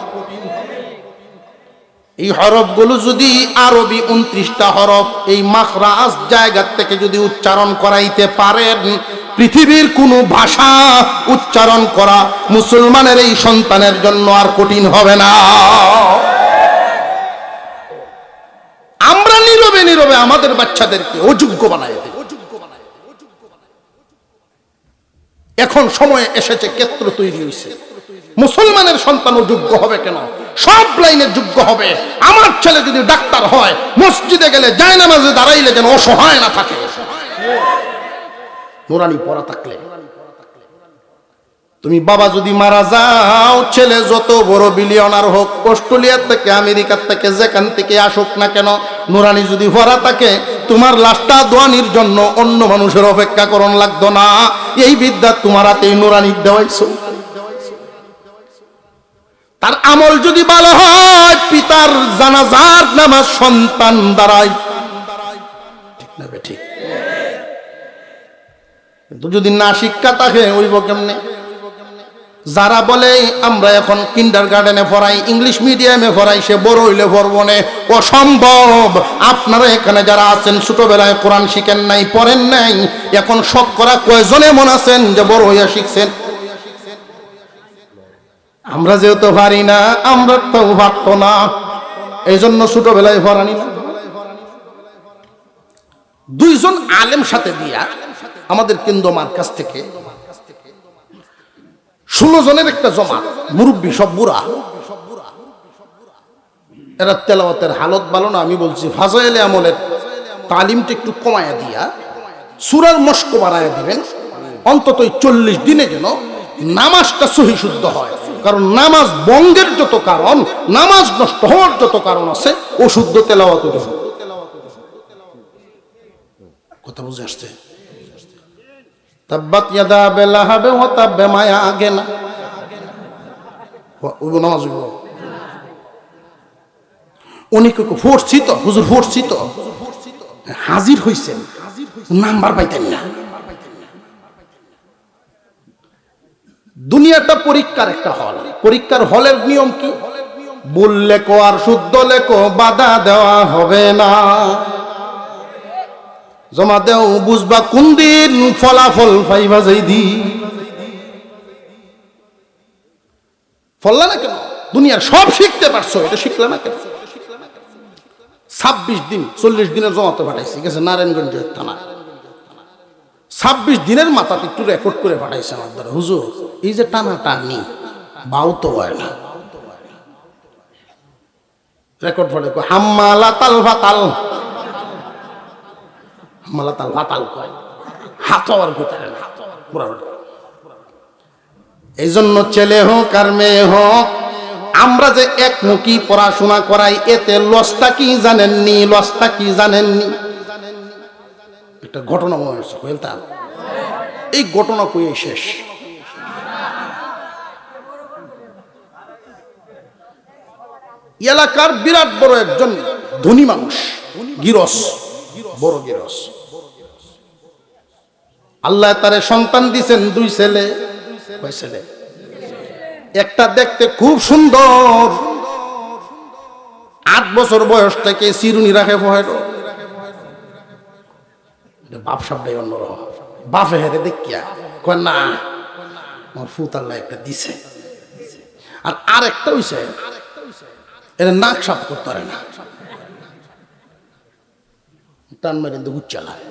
এই হরফগুলো যদি আরবি 29টা হরফ, এই মাখরাজ জায়গা থেকে যদি উচ্চারণ করাইতে পারেন, পৃথিবীর কোনো ভাষা উচ্চারণ করা মুসলমানের এই সন্তানের জন্য আর কঠিন হবে না। আমরা নীরবে নীরবে আমাদের বাচ্চাদেরকে অযোগ্য বানাই দেব। এখন সময় এসেছে, ক্ষেত্র তৈরি হয়েছে, মুসলমানের সন্তান যোগ্য হবে কেন? সব লাইনে যোগ্য হবে। আমার ছেলে যদি ডাক্তার হয়, মসজিদে গেলে জায়নামাজে দাঁড়াইলে যেন অসহায় না থাকে, নুরানি পড়া থাকলে। তুমি বাবা যদি মারা যাও, ছেলে যত বড় বিলিয়নার হোক, অস্ট্রেলিয়ার থেকে, আমেরিকার থেকে, যেখান থেকে আসুক না কেন, নুরানি যদি পড়া থাকে, তোমার লাশটা দোয়ানির জন্য অন্য মানুষের অপেক্ষা করন লাগতো না। এই বিদ্যা তোমার হাতে নুরানি দেওয়াইছো। তার আমল যদি ভালো হয়, পিতার জানাজার নামাজ সন্তান দাঁড়ায়, ঠিক না? ঠিক। কিন্তু যদি না শিক্ষা থাকে, ওইব কেমনে? যারা বলে আমরা এখন কিন্ডারগার্টেনে পড়াই, ইংলিশ মিডিয়ামে পড়াই, সে বড় হইলে পড়ব না, অসম্ভব। আপনারা এখানে যারা আছেন, ছোটবেলায় কোরআন শিখেন নাই, পড়েন নাই, এখন শখ করা কয়জনে মন আছেন যে বড় হইয়া শিখছেন? আমরা যেহেতু পারি না, আমরা তো ভাবতো না, এই জন্য ছোটবেলায় পড়ানি না। দুইজন আলেম সাথে দিয়া আমাদের কেন্দ্র মার্কাজ থেকে 16 জনের একটা জমাত, মুরব্বী সব বুড়া, এরা তেলাওয়াতের হালত ভালো না। আমি বলছি ফাজাইলে আমলের তালিমটা একটু কমায়া দিয়া সূরার মশক বাড়ায়া দিবেন, অন্তত 40 দিনে যেন নামাজটা সহি শুদ্ধ হয়। কারণ নামাজ বঙ্গের যত কারণ, নামাজ নষ্ট হওয়ার যত কারণ আছে, অশুদ্ধ তেলাওয়াত। কথা বুঝে আসছে? তাব্বাত ইয়াদা আবি লাহাব ওয়া তাব, মায়া আগে না ওই নামাজ। অনেকে ফোর্সি তো হুজুর, ফোর্সি তো হাজির হইছেন, নাম্বার পাইতেন না। দুনিয়াটা পরীক্ষার একটা হল। পরীক্ষার হলের নিয়ম কি? বললে কো আর শুদ্ধ লেখো, বাধা দেওয়া হবে না। জমা দেও, বুঝবা কোন দিন, ফলাফল পাইবা যেই দিন। ফললা না কেন? দুনিয়ার সব শিখতে পারছো, এটা শিখলে না কেন? 26 দিন 40 দিনের জমাতে পাঠাইছি, গেছে নারায়ণগঞ্জের থানা। 26 দিনের মাথাতে একটু রেকর্ড করে পাঠাইছে আমার দ্বারা। হুজুর, এই যে টানা টানি বাউ তো হয় না। রেকর্ড পড়ে হাম্মালা তাল ভাতাল, হাম্মালা তাল ভাতাল কয়, হাত আর কোথায় না। এই জন্য ছেলে হোক আর মেয়ে হোক, আমরা যে একমুখী পড়াশোনা করাই, এতে লসটা কি জানেননি? লসটা কি জানেননি? একটা ঘটনা মনে হচ্ছে, বলতাম এই ঘটনা কই শেষ। এলাকার বিরাট বড় একজন ধনী মানুষ, গিরস, বড় গিরস। আল্লাহ তারে সন্তান দিছেন 2 ছেলে। কয় ছেলে? একটা দেখতে খুব সুন্দর, 8 বছর বয়স থেকে চিরুনি রাখে ভয়ের। বাপ সাবটাই অন্যরকম। বাপে হেরে দেখিয়া কয় না, আমার ফুত আল্লাহ একটা দিছে। আর আরেকটা হইছে, এর নাক সাফ করতে পারে না, টান মারি উচ্চালায়।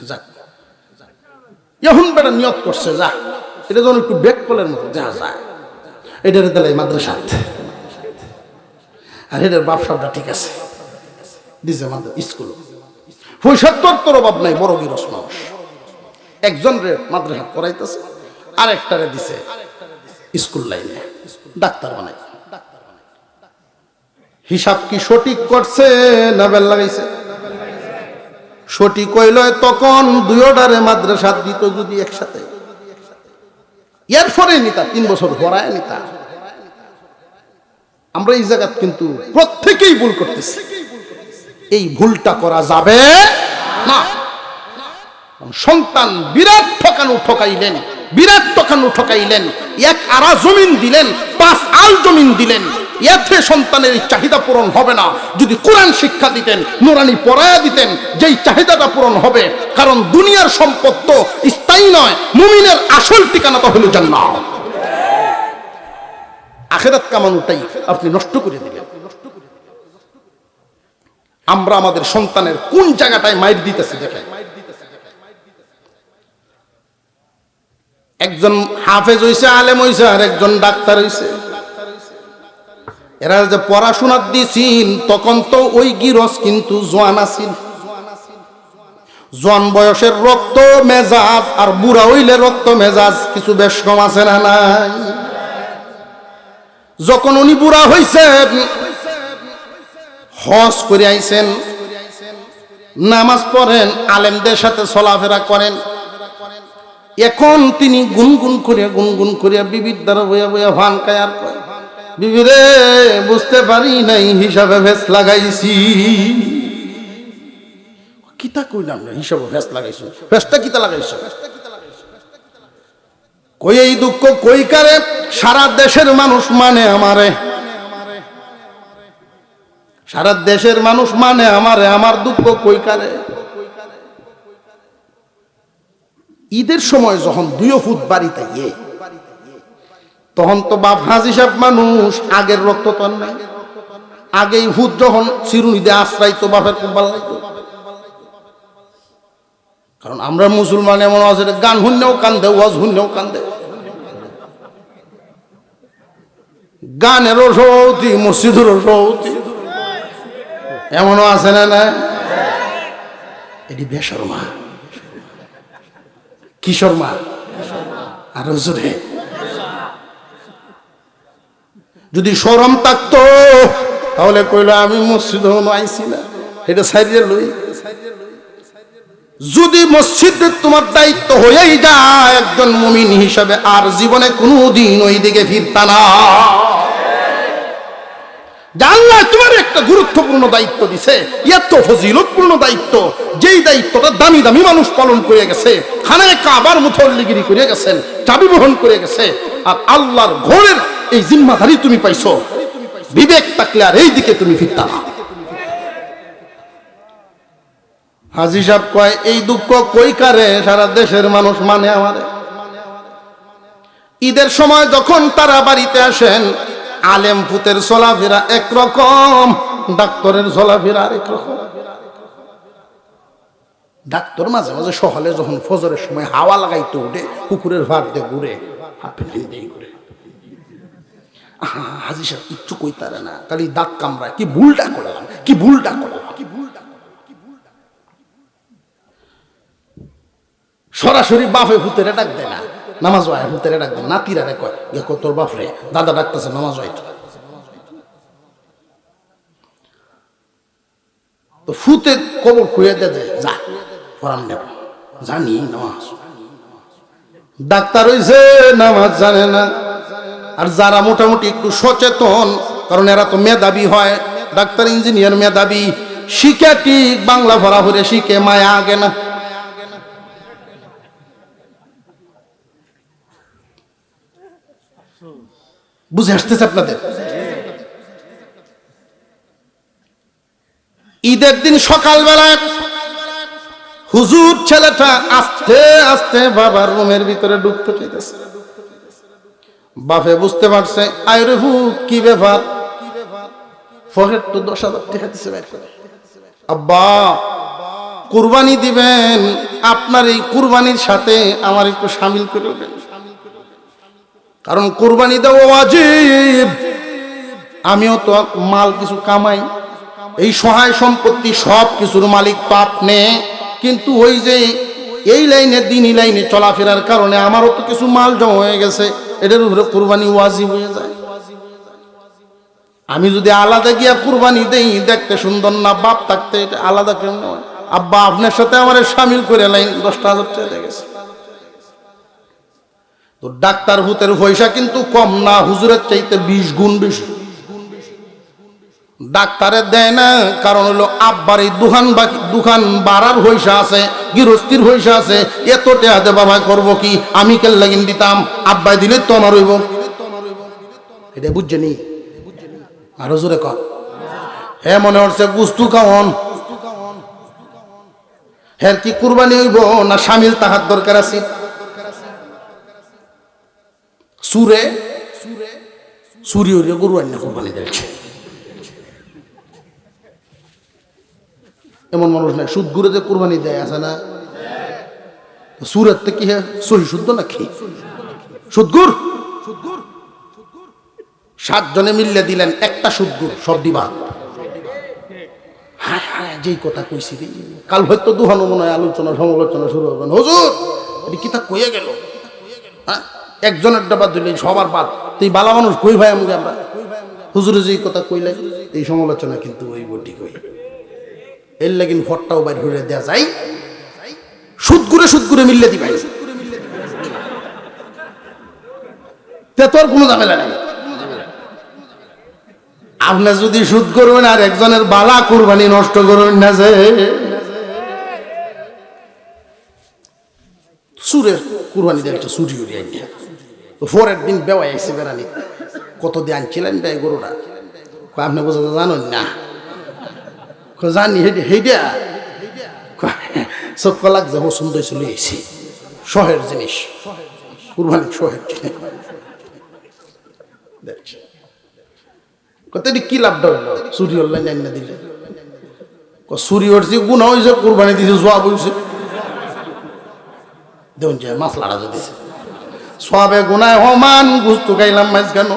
যাক, এখন বেটা নিয়ত করছে, যা এটা যেন একটু বেক কলের মতো যা যায়, এটার দিলাই মাদ্রাসাত। আর এটার বাপ সাবটা ঠিক আছে, দিছে স্কুল। পয়সার তোর অভাব নাই, বড় গিরস মানুষ। একজন রে মাদ্রাসা পড়াইতেছে, আরেকটারে দিছে স্কুল লাইনে, ডাক্তার বানাই। হিসাব কি সঠিক করছে না বেল লাগাইছে? সঠিক হইল তখন 2টারে মাদ্রাসা দিত যদি একসাথে। এরপরে নিতা 3 বছর পড়ায় নিতা। আমরা এই জায়গা কিন্তু প্রত্যেকেই ভুল করতেছি, এই ভুলটা করা যাবে না। সন্তান বিরাট ঠকাইলেন, বিরাট ঠকাইলেন। 1 আরা জমিন দিলেন, 5 আল জমিন দিলেন। এতে সন্তানের চাহিদা পূরণ হবে না। যদি কোরআন শিক্ষা দিতেন, নুরানি পড়ায়া দিতেন, যেই চাহিদাটা পূরণ হবে। কারণ দুনিয়ার সম্পদ তো স্থায়ী নয়, মুমিনের আসল ঠিকানা তো হলো জান্নাত। আখিরাত কামানোটাই আপনি নষ্ট করে দিলেন। আমরা আমাদের সন্তানের কোন জায়গাটায় মাইর দিতেছি দেখেন। একজন হাফেজ হইছে, আলেম হইছে, আর একজন ডাক্তার হইছে। এরা যে পড়াশোনা দিয়েছেন, তখন তো ওই গিরস কিন্তু জোয়ান আছিল। জোয়ান বয়সের রক্ত মেজাজ আর বুড়া হইলে রক্ত মেজাজ কিছু বেশ কম আছে না নাই? যখন উনি বুড়া হইছেন, হজ করে আইছেন, নামাজ পড়েন, আলেমদের সাথে চলাফেরা করেন। এখন তিনি গুনগুন করিয়া বিবির দ্বারা বইয়া বইয়া ভান খায় আর কয়, বিবি রে, বুঝতে পারি নাই, হিসাবে ভেস লাগাইছি। কিতা কইলাম না, হিসাবে ভেস লাগাইছো। ভেসটা কিতা লাগাইছো? কই এই দুঃখ কই কারে? সারা দেশের মানুষ মানে আমারে, সারা দেশের মানুষ মানে আমারে, আমার দুঃখ কই কারে? ঈদের সময় যখন 2 ফুট বাড়িতে গিয়ে, তখন তো বাপ হাজি সাহেব মানুষ, আগের রক্ত তো নাই। আগেই হুদ যখন চিরুনি দিয়ে আশ্রাইতো, বাপের খুব ভালো লাগতো। কারণ আমরা মুসলমান এমন আছে গান শুনলেও কান্দে, ওয়াজ শুনলেও কান্দে, গানেরও সৌতি, মসজিদেরও সৌতি, এমনও আছে না? না, এটি বেশরমা, কিশোরমা, আরো জোরে। যদি শরম থাকতো তাহলে কইলো আমি মসজিদ আইছি না, এটা সাইডে লই। যদি মসজিদের তোমার দায়িত্ব হয়েই যায় একজন মুমিন হিসাবে, আর জীবনে কোনোদিন ওই দিকে ফিরতা না। আল্লাহ তোমার একটা গুরুত্বপূর্ণ দায়িত্ব দিছে, এত ফজিলতপূর্ণ দায়িত্ব, যেই দায়িত্বটা দামি দামি মানুষ পালন করে গেছে, খানায় কাবার মুতল্লিগিরি করে গেছেন, চাবি বহন করে গেছে, আর আল্লাহর ঘরের এই জিম্মাদারি তুমি পাইছো। বিবেক থাকলে আর এই দিকে তুমি ফিরতা না। হাজী সাহেব কয় এই দুঃখ কই কারে, সারা দেশের মানুষ মানে আমারে। ঈদের সময় যখন তারা বাড়িতে আসেন, আলেম পুতের চলাফেরা একরকম, ডাক্তারের চলাফেরা আরেক রকম। ডাক্তার মাঝে মাঝে সকালে যখন ফজরের সময় হাওয়া লাগাইতে উঠে, কুকুরের ভাত দিয়ে ঘুরে, ঘুরে। হাজী সাহেব কিচ্ছু কইতারে না, খালি দাগ কামড়ায়, কি ভুলটা করলাম, কি ভুলটা করলাম। সরাসরি বাপে ভূতেরে ডাক দেয় না, নামাজ হয় ভূতেরে ডাক দেয়, নাতিরা রে কয় দেখো তোর বাপরে দাদা ডাকতেছে নামাজ হয়। তো ফুতে কবর খুঁয়ে দেয়, যা পড়ান নেব, জানি নামাজ। ডাক্তার হইছে নামাজ জানে না। আর যারা মোটামুটি একটু সচেতন, কারণ এরা তো মেধাবী হয়, ডাক্তার ইঞ্জিনিয়ার মেধাবী, শিখে ঠিক বাংলা ভরা ভরে শিখে, মায়া আগে না। বুঝে আসতেছে আপনাদের? ঈদের দিন সকালবেলায় হুজুর ছেলেটা আস্তে আস্তে বাবার রুমের ভিতরে ঢুকতে চাইতেছে। বাপে বুঝতে পারছে, আয়রে হু কি ব্যাপার, ফহের তো 10,000 টাকা দিছে বাইর করে। আব্বা কুরবানি দিবেন, আপনার এই কুরবানির সাথে আমার একটু শামিল করে দেবেন, কারণ কুরবানি দেওয়া ওয়াজিব। আমিও তো মাল কিছু কামাই, এই সহায় সম্পত্তি সব কিছুর মালিক তো আপনি, কিন্তু ওই যে এই লাইনে দিনই লাইনে চলাফেরার কারণে আমারও তো কিছু মাল জমা হয়ে গেছে, এটার উপরে কুরবানি ওয়াজিব হয়ে যায়। আমি যদি আলাদা গিয়া কুরবানি দেই, দেখতে সুন্দর না, বাপ থাকতে এটা আলাদা কেমন হয়। আব্বা আপনার সাথে আমার শামিল করে লাইন 10,000 টাকা গেছে। তো ডাক্তার ভূতের পয়সা কিন্তু কম না, হুজুরের চাইতে 20 গুণ বেশি। ডাক্তারে দেয় না, কারণ হলো আব্বার এই দোকান বাড়ার পয়সা আছে, গৃহস্থির পয়সা আছে, এত টাকা দে বাবা করবো কি, আমি কেন লাগিন দিতাম, আব্বাই দিলে তো আমার হইব। এটা বুঝছে নি? আরো জোরে কর। হ্যাঁ মনে হচ্ছে গুস্তু খাওয়ন, হ্যাঁ কি কুরবানি হইব না শামিল তাহার দরকার আছে? সুরে সুরি হইলে গরু আইনা কুরবানি দিচ্ছে, এমন মানুষ নাই। সুদ গুড়ে যে কুরবানি দেয় আছে না, সুরের থেকে সহি শুদ্ধ নাকি সুদগুর? 7 জনে মিললে দিলেন একটা সুদগুর, সব দিবা। হ্যাঁ হ্যাঁ যেই কথা কইছি কাল হয়তো দুহানো মনে হয় আলোচনা সমালোচনা শুরু হবে, হুজুর এটি কি তা কইয়া গেল, হ্যাঁ একজনের ডাবা দিলে সবার বাদ, তুই বালা মানুষ কই ভাই আমাকে আমরা হুজুরে যেই কথা কইলে এই সমালোচনা কিন্তু ওই বটি কই, এর লাগিন ফটটাও বাইর করে দেওয়া যায়। সুদগুরে মিললে দিবাই, তোর কোনো ঝামেলা নেই। আপনি যদি সুদ করবেন আর একজনের বালা কুরবানি নষ্ট করবেন না, যে সুরের কুরবানি দেখছো সুরি উড়ি আইনিয়া, পরের দিন বেওয়াই আইসে বেড়ানি, কত দিয়ে আনছিলেন ব্যয় গরুটা, আপনি বোঝা জানেন না, জানি হেইডা চক্ক লাগছে পছন্দ চলে এসেছি, শহের জিনিস কুরবানি, শহের জিনিস দেখছে কত কি লাভটা হইল, চুরি অনলাইন আইনা দিলে চুরি হচ্ছে গুণা হয়েছে, কুরবানি দিছে জবাব হয়েছে। দেখুন যে মাছ লাড়া দিছে সবে গুনায় হমান গুস্তু খাইলাম মাছ কেন।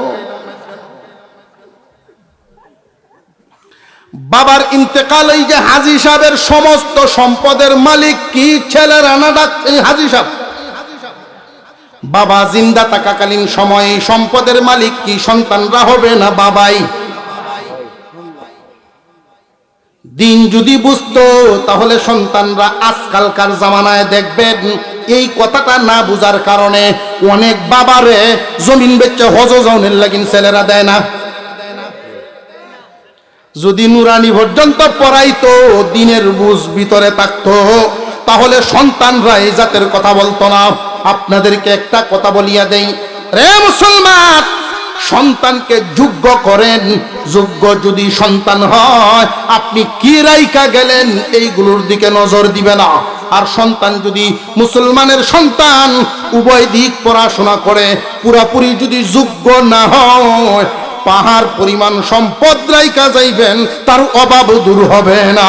বাবার ইন্তেকাল, এই যে হাজী সাহেবের সমস্ত সম্পদের মালিক কি ছেলের আনা ডাকছে হাজী সাহেব। বাবা জিন্দা থাকাকালীন সময়ে সম্পদের মালিক কি সন্তানরা হবে না বাবাই? দিন যদি বুঝতো তাহলে সন্তানরা আজকালকার জামানায় দেখবেন এই কথাটা না বুঝার কারণে অনেক বাবারে জমিন বেচে হজ জনের লাগিন ছেলেরা দেয় না। যদি নুরানি পর্যন্ত পড়াইতো, দিনের বুঝ ভিতরে থাকতো, তাহলে সন্তানরা এই জাতের কথা বলতো না। আপনাদেরকে একটা কথা বলিয়া দেই রে মুসলমান, সন্তানকে যোগ্য করেন। যোগ্য যদি সন্তান হয়, আপনি কি রাইকা গেলেন এইগুলোর দিকে নজর দিবে না। আর সন্তান যদি মুসলমানের সন্তান উভয় দিক পড়াশোনা করে পুরাপুরি যদি যোগ্য না হয়, পাহাড় পরিমাণ সম্পদ রাইকা যাইবেন, তার অভাব দূর হবে না।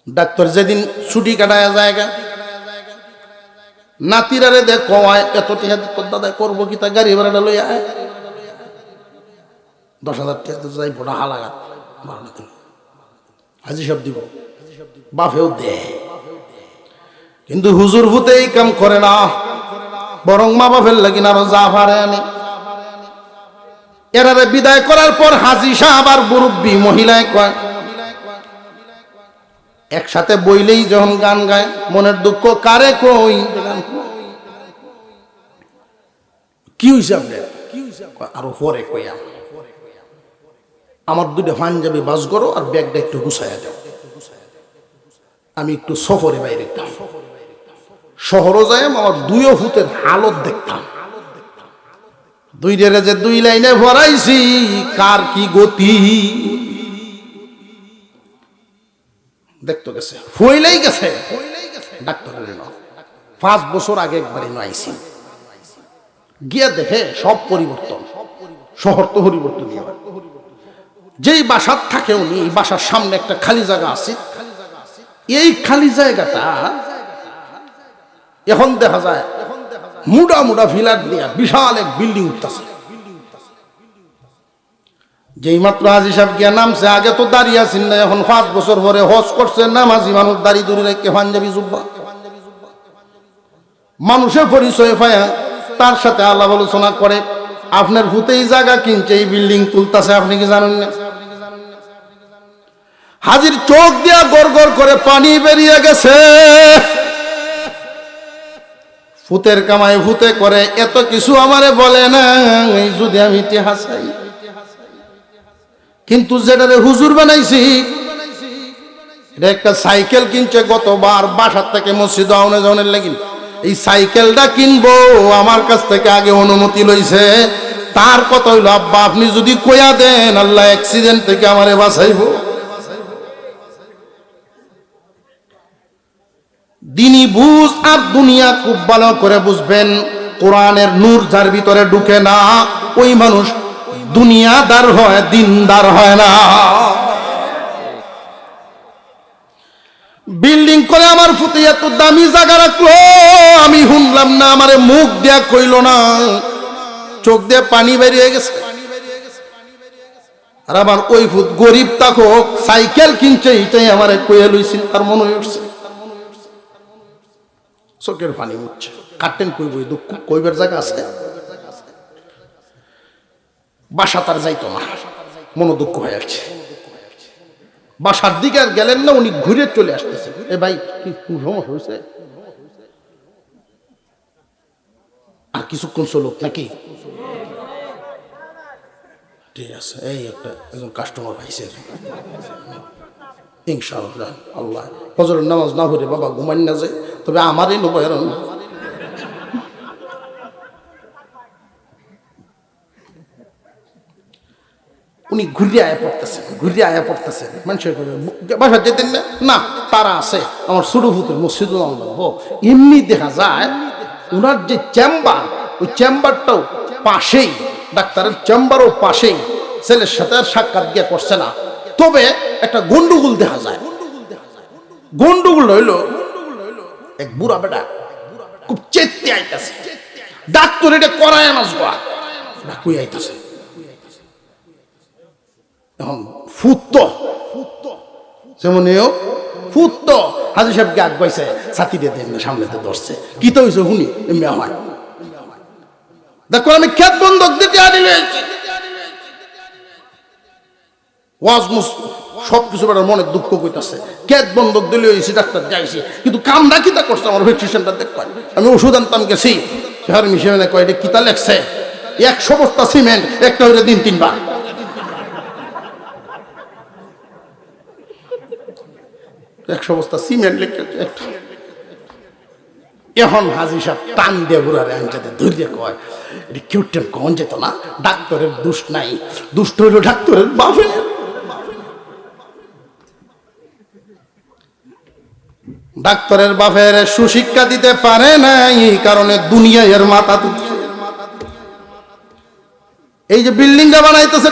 ডাক্তার যেদিন ছুটি কাটায় জায়গা নাতিরারে দেখ কমায় এত টাকা দাদা করবো কি তা গাড়ি ভাড়াটা লইয়া 10,000 টাকা যাই বড় হালাগা হাজি সব দিব বাফেও দে, কিন্তু হুজুর ভূতে এই কাম করে না, বরং মা বাপের লাগি আরো যা পারে আনে। এরারে বিদায় করার পর হাজি সাহেব আর মুরব্বী মহিলায় কয় একসাথে বইলেই যখন গান গায়, মনের দুঃখ কারে কই, কি হিসাব আরো পরে কইয়া আমার দুটো পাঞ্জাবি বাস করো আর ব্যাগটা একটু গুছাইয়া দাও, আমি একটু সফরে বাইরে যেতাম, শহরও যাই আমার 2 ফুটের হালত দেখতাম। 2 ডেরে যে 2 লাইনে ভরাইছি, কার কি গতি দেখতে গেছে, ফইলেই গেছে ডাক্তারের। 5 বছর আগে একবারই আইছি, গিয়ে দেখে সব পরিবর্তন, শহর তো পরিবর্তন। যেই বাসার থাকে উনি, এই বাসার সামনে একটা খালি জায়গা আছে, এই খালি জায়গাটা এখন দেখা যায় মুডা মুডা ফিলার দিয়া বিশাল এক বিল্ডিং উঠতেছে। যেই মাত্র হাজি সাহেব গিয়া নামছে, আগে তো দাঁড়িয়ে আছেন না, এখন 5 বছর পরে হজ করছে, নামাজি মানুষ দাড়ি দড়ি রেখে পাঞ্জাবি জুব্বা, মানুষের পরিচয় পায়, তার সাথে আলাপ আলোচনা করে। আপনার ভূতেই জায়গা কিনছে, এই বিল্ডিং তুলতেছে, আপনি কি জানেন না? হাজির চোখ দিয়া গড় গড় করে পানি বেরিয়ে গেছে। ভূতের কামাই ভূতে করে, এত কিছু আমারে বলে না যদি আমি ইতিহাস চাই, কিন্তু যেটারে হুজুর বানাইছি, এটা একটা সাইকেল কিনছে গতবার বাসার থেকে মসজিদ আউনে যাওয়ার লাগি। এই সাইকেলটা কিনবো আমার কাছ থেকে আগে অনুমতি লইছে। তার কথা হইল, আব্বা আপনি যদি কইয়া দেন আল্লাহ অ্যাক্সিডেন্ট থেকে আমারে বাঁচাইব। দিনী বুঝ আর দুনিয়া খুব ভালো করে বুঝবেন। কোরআনের নূর যার ভিতরে ঢুকে না, ওই মানুষ দুনিয়াদার হয়, দিনদার হয় না। বিল্ডিং করে আমার ফুতে এত দামি জায়গা রাখলো, আমি শুনলাম না, আমারে মুখ দিয়া কইল না, চোখ দিয়ে পানি বেরিয়ে গেছে। আর আমার ওই ফুত গরিব থাকুক, সাইকেল কিনছে, এটাই আমারে কইয়া লইছিল, তার মনে উঠছে, চোখের পানি উঠছে। কাটেন কইব দুঃখ কইবার জায়গা আছে, বাসা তার যাইতো না, মনো দুঃখ হয়ে যাচ্ছে। বাসার দিকে আর গেলেন না, উনি ঘুরে চলে আসতেছে। এ ভাই কি সমস্যা হয়েছে? আর কিছুক্ষণ চলুক নাকি? ঠিক আছে, এই একজন কাস্টমার পাইছে, ইনশাআল্লাহ আল্লাহ ফজরের নামাজ না পড়ে বাবা ঘুমান না যায়, তবে আমারই নেবো। উনি ঘুরিয়ে আয়া পড়তেছেন, মানুষের বাসা যেতেন না, তারা আছে আমার ছোট ভূতের মসজিদুল আল্লাহ। এমনি দেখা যায় ওনার যে চেম্বার, ওই চেম্বারটাও পাশেই, ডাক্তারের চেম্বারও পাশেই। ছেলের সাথে আর সাক্ষাৎ গিয়ে করছে না, তবে একটা গন্ডগোল দেখা যায়। গন্ডগোল হইল, এক বুড়া বেটা খুব চেতে আইতাছে, ডাক্তার এটা করায় না ডাকুই আইতাছে। এখন ফুত যেমন ফুত হাজি সাহেবকে আগ পাইছে, ছাতি দিয়ে এমনি সামনেতে ধরছে, কি তো হয়েছে শুনি এমনি আমার দেখো আমি খেত বন্ধক দিতে আনিলে ওয়াজ মুস সবকিছু বেটার মনে দুঃখ কইতাছে, খেত বন্ধক দিলে হয়েছি, ডাক্তার যাইছি, কিন্তু কামটা কিতা করছে আমার ভ্যাকসিনেশনটা দেখো, আমি ওষুধ আনতাম গেছি, শহর মিশনে কয় এটা কিতা লেখছে, 100 বস্তা সিমেন্ট একটা হইলে দিন 3 বার। একশো বস্তা সিমেন্ট লিখে এখন হাজি সাহেব টান দিয়ে বুড়ারে আনতে ধৈর্য কয় এটা কেউ টেন কখন যেত না, ডাক্তারের দোষ নাই, দুষ্ট হইল ডাক্তারের বাপের। ডাক্তারের বাপের সুশিক্ষা দিতে পারে নাই, কারণে দুনিয়া এর মাথা তুলছে। এই যে বিল্ডিংটা বানাইতেছে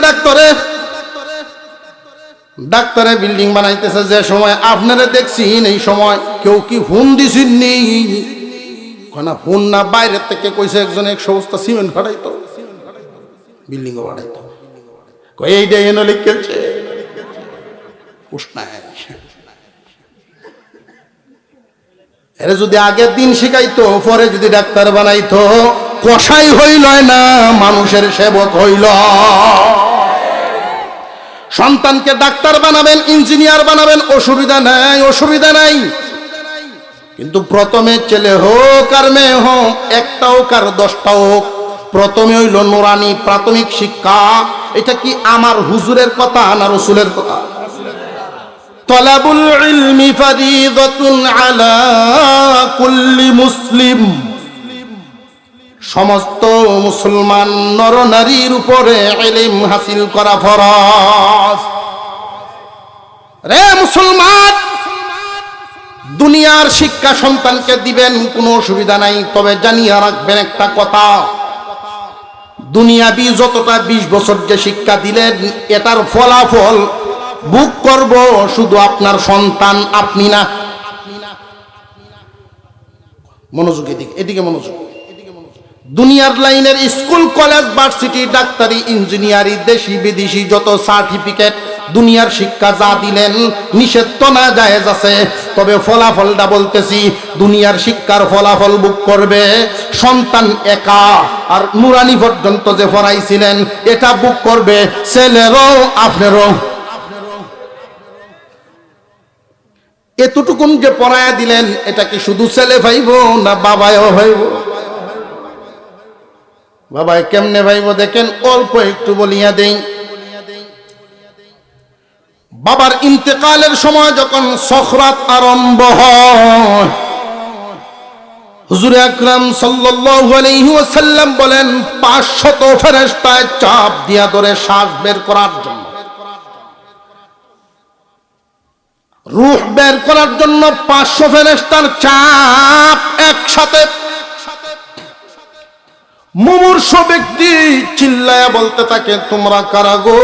ডাক্তারে বিল্ডিং বানাইতেছে, যে সময় আপনারা দেখছেন এই সময় কেউ কি হুন দিছেন নেই না, হুন না বাইরের থেকে কইছে একজন 100 বস্তা সিমেন্ট ফাটাইতো, বিল্ডিং বানাইতো, এইটা এনে লিখেছে এর যদি আগের দিন শিখাইতো, পরে যদি ডাক্তার বানাইতো, কসাই হইল না মানুষের সেবক হইল। সন্তানকে ডাক্তার বানাবেন, ইঞ্জিনিয়ার বানাবেন, অসুবিধা নাই, কিন্তু প্রথমে ছেলে হোক আর মেয়ে হোক, একটা হোক আর 10টা হোক, প্রথমে হইল নুরানি প্রাথমিক শিক্ষা। এটা কি আমার হুজুরের কথা না রাসূলের কথা? তালাবুল ইলমি ফারিদাতুন আলা কুল্লি মুসলিম, সমস্ত মুসলমান নর নারীর উপরে ইলম হাসিল করা ফরজ। রে মুসলমান, দুনিয়ার শিক্ষা সন্তানকে দিবেন, কোনো অসুবিধা নাই, তবে জানিয়ে রাখবেন একটা কথা, দুনিয়াবি যতটা 20 বছর যে শিক্ষা দিলেন, এটার ফলাফল ভোগ করব শুধু আপনার সন্তান, আপনি না। মনোযোগ এদিকে মনোযোগ। দুনিয়ার লাইনের স্কুল কলেজ ভার্সিটি ডাক্তারি ইঞ্জিনিয়ারি দেশি বিদেশি যত সার্টিফিকেট দুনিয়ার শিক্ষা যা দিলেন, নিষেধ তো না জায়েজ আছে, তবে ফলাফলটা বলতেছি, দুনিয়ার শিক্ষার ফলাফল ভোগ করবে সন্তান একা, আর নুরানি পর্যন্ত যে পড়াইছিলেন এটা ভোগ করবে ছেলেরও আপনারও। এতটুকুন যে পড়ায়া দিলেন, এটা কি শুধু ছেলে ভাইব না বাবাও ভাইব? বাবাই কেমনে ভাইব দেখেন, অল্প একটু বলিয়া দেই। বাবার ইন্তেকালের সময় যখন সখরাত আরম্ভ হয়, হুজুর আকরাম সাল্লাল্লাহু আলাইহি ওয়াসাল্লাম বলেন 500 ফেরেশতায় চাপ দিয়া ধরে শ্বাস বের করার জন্য, রূহ বের করার জন্য 500 ফেরেশতার চাপ একসাথে। মুমূর্ষ ব্যক্তি চিল্লায়া বলতে থাকে, তোমরা কারা গো?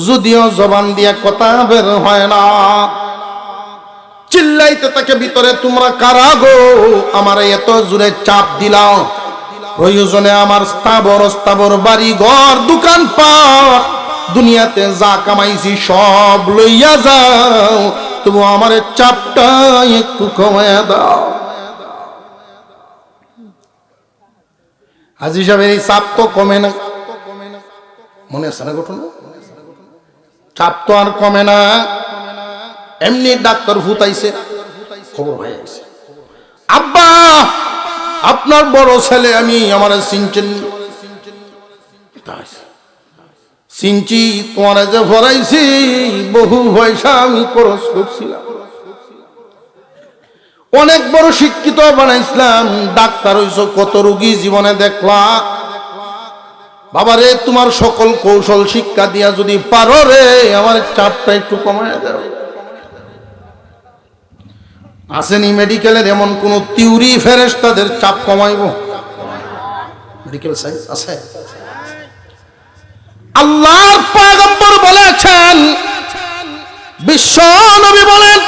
যদিও জবান দিয়ে কথা বের হয় না, চিল্লাইতে থাকে ভিতরে, তোমরা কারা গো? আমার এত জোরে চাপ দিলাও, প্রয়োজনে আমার স্থাবর বাড়ি ঘর দোকানপাট দুনিয়াতে যা কামাইছি সব লইয়া যাও, তবু আমার চাপটা একটু কমায়া দাও। হাজী সাহেবের এই চাপ তো কমে না, মনে আছে না ঘটনা? চাপ তো আর কমে না। এমনি ডাক্তার ফুটাইছে, খবর হয়ে গেছে, আব্বা আপনার বড় ছেলে, আমি আমার সিনচি তোমার যে ভরাইছি, বহু পয়সা আমি খরচ করছিলাম, অনেক বড় শিক্ষিত বানাইছিলাম, ডাক্তার হইছো, কত রোগী জীবনে দেখলা, বাবারে তোমার সকল কৌশল শিক্ষা দিয়া যদি পারো রে, আমার চাপটা একটু কমায় দাও। আসেনি মেডিকেলের এমন কোন থিওরি ফেরেশতাদের চাপ কমাইব? মেডিকেল সায়েন্স আছে? আল্লাহর পয়গম্বর বলেছেন, বিশ্ব নবী বলেন,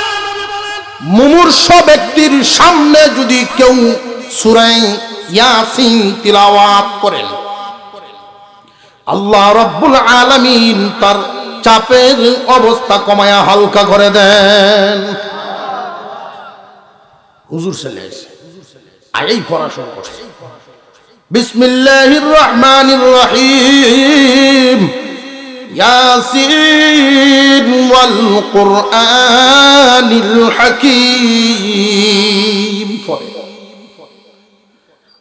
মুমূর্ষ ব্যক্তির সামনে যদি কেউ সূরা ইয়াসিন তিলাওয়াত করেন, আল্লাহ রাব্বুল আলামিন তার চাপের অবস্থা কমায়া হালকা করে দেন। হুজুর সাল্লাল্লাহু আলাইহি ওয়াসাল্লাম এই পড়া শুরু করছে, বিসমিল্লাহির রহমানির রহিম, ইয়াসিন ওয়াল কুরআনিল হাকীম।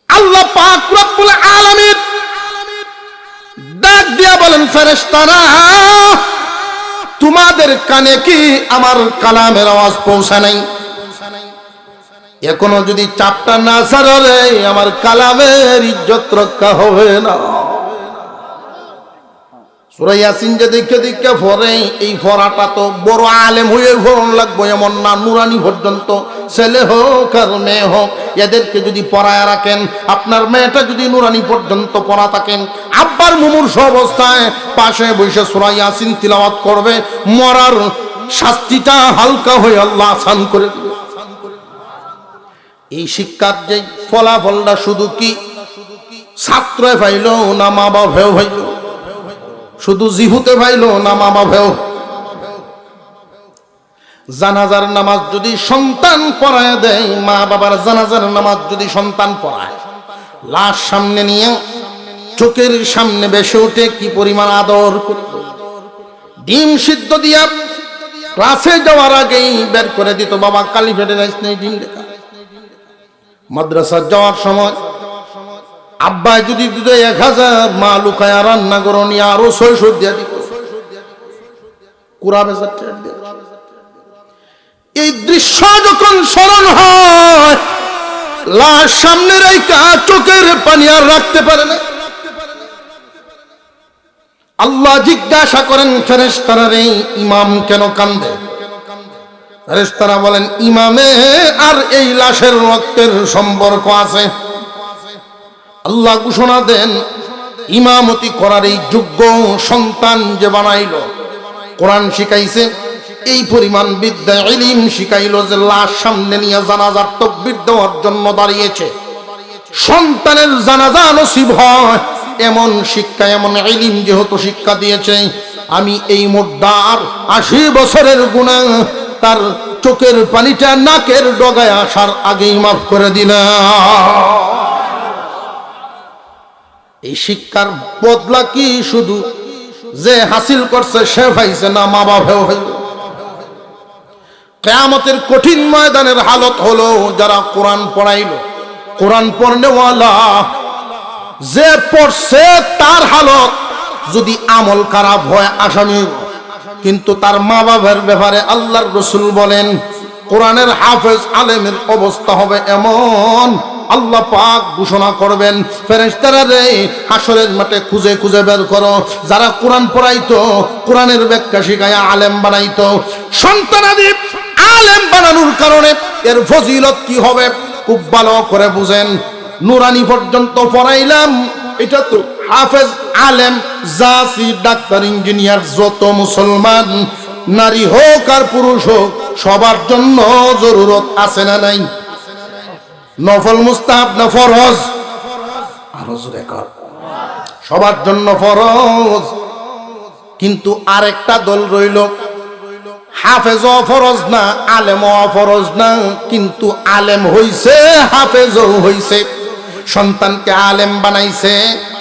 আল্লাহ পাক রব্বুল আলামিন ডাক দিয়া বলেন, ফেরেশতারা তোমাদের কানে কি আমার কালামের আওয়াজ পৌঁছায় নাই? এখনো যদি চাপটা না ছাড়ে আমার কালামের ইজ্জত রক্ষা হবে না। সূরা ইয়াসিন যে দেখে দেখে পড়ে, এই পড়াটা তো বড় আলেম হয়ে পড়ন লাগবে এমন না, নুরানি পর্যন্ত ছেলে হোক আর মেয়ে হোক এদেরকে যদি পড়ায় রাখেন, আপনার মেয়েটা যদি নুরানি পর্যন্ত পড়া থাকেন, আব্বার মুমূর্ষ অবস্থায় পাশে বসে সূরা ইয়াসিন তিলাওয়াত করবে, মরার শাস্তিটা হালকা হয়ে আল্লাহ আসান করে দিবে। এই শিক্ষার যে ফলাফলটা শুধু কি ছাত্রে পাইল না মা বাবাও পাইল? শুধু জিহুতে পাইল না মা বাবাও? জানাজার নামাজ যদি সন্তান পড়ায় দেয়, মা বাবার জানাজার নামাজ যদি সন্তান পড়ায়, লাশ সামনে নিয়ে চোখের সামনে বেশে উঠে কি পরিমাণ আদর করত। ডিম সিদ্ধ দিয়া ক্লাসে যাওয়ার আগেই বের করে দিত, বাবা কালি ফেটে যাইস না ডিম দেখা। মাদ্রাসা যাওয়ার সময় আব্বা যদি 1000 মা লুকায়া রান্না করো নিয়ে আরো 600 দিয়া দিত, কুড়া বেচার ট্রেড দিয়ে। এই দৃশ্য যখন স্মরণ হয়, লাশ সামনে রেখা চোখের পানি আর রাখতে পারে না। আল্লাহ জিজ্ঞাসা করেন ফেরেশতারা, রে ইমাম কেন কান্দে? ফেরেশতারা বলেন, ইমামে আর এই লাশের রক্তের সম্পর্ক আছে। আল্লাহ ঘোষণা দেন, ইমামতি করার এই যোগ্য সন্তান যে বানাইলো, কোরআন শিখাইছে, এই পরিমাণ বিদ্যা ইলম শিখাইলো যে লাশ সামনে নিয়ে জানাজার তাকবীর দেওয়ার জন্য দাঁড়িয়েছে, সন্তানের জানাজা নসিব হয় এমন শিক্ষা, এমন ইলম যেহেতু শিক্ষা দিয়েছে, আমি এই মুর্দার 80 বছরের গুনাহ তার চোখের পানিটা নাকের ডগায় আসার আগেই মাফ করে দিলাম। এই শিক্ষার বদলা কি শুধু যে হাসিল করছে সে পাইছে না, মা বাবাও হইল? কিয়ামতের কঠিন ময়দানের হালত হলো যারা কোরআন পড়াইলো, কোরআন পড়নেওয়ালা যে পড়ছে তার হালত যদি আমল খারাপ হয় আসামি, কিন্তু তার মা বাবার ব্যাপারে আল্লাহর রাসূল বলেন কোরআনের হাফেজ আলেমের অবস্থা হবে এমন, আল্লাহ পাক ঘোষণা করবেন, ফেরেশতারা রে হাসরের মাঠে খুঁজে খুঁজে বের করো যারা কোরআন পড়াইতো, কোরআনের ব্যাখ্যা শিখায়া আলেম বানাইতো। সন্তানাদি আলেম বানানোর কারণে এর ফজিলত কি হবে খুব ভালো করে বুঝেন। নুরানি পর্যন্ত পড়াইলাম, এটা তো হাফেজ আলেম জাসি ডাক্তার ইঞ্জিনিয়ার যত মুসলমান নারী হোক আর পুরুষ হোক সবার জন্য জরুরত আছে না নাই? নফল মুস্তাহাব না ফরজ? আরো জোরে কর। সবার জন্য ফরজ, কিন্তু আরেকটা দল রইল, হাফেজও ফরজ না আলেমও ফরজ না, কিন্তু আলেম হইছে হাফেজও হইছে, সন্তানকে আলেম বানাইছে,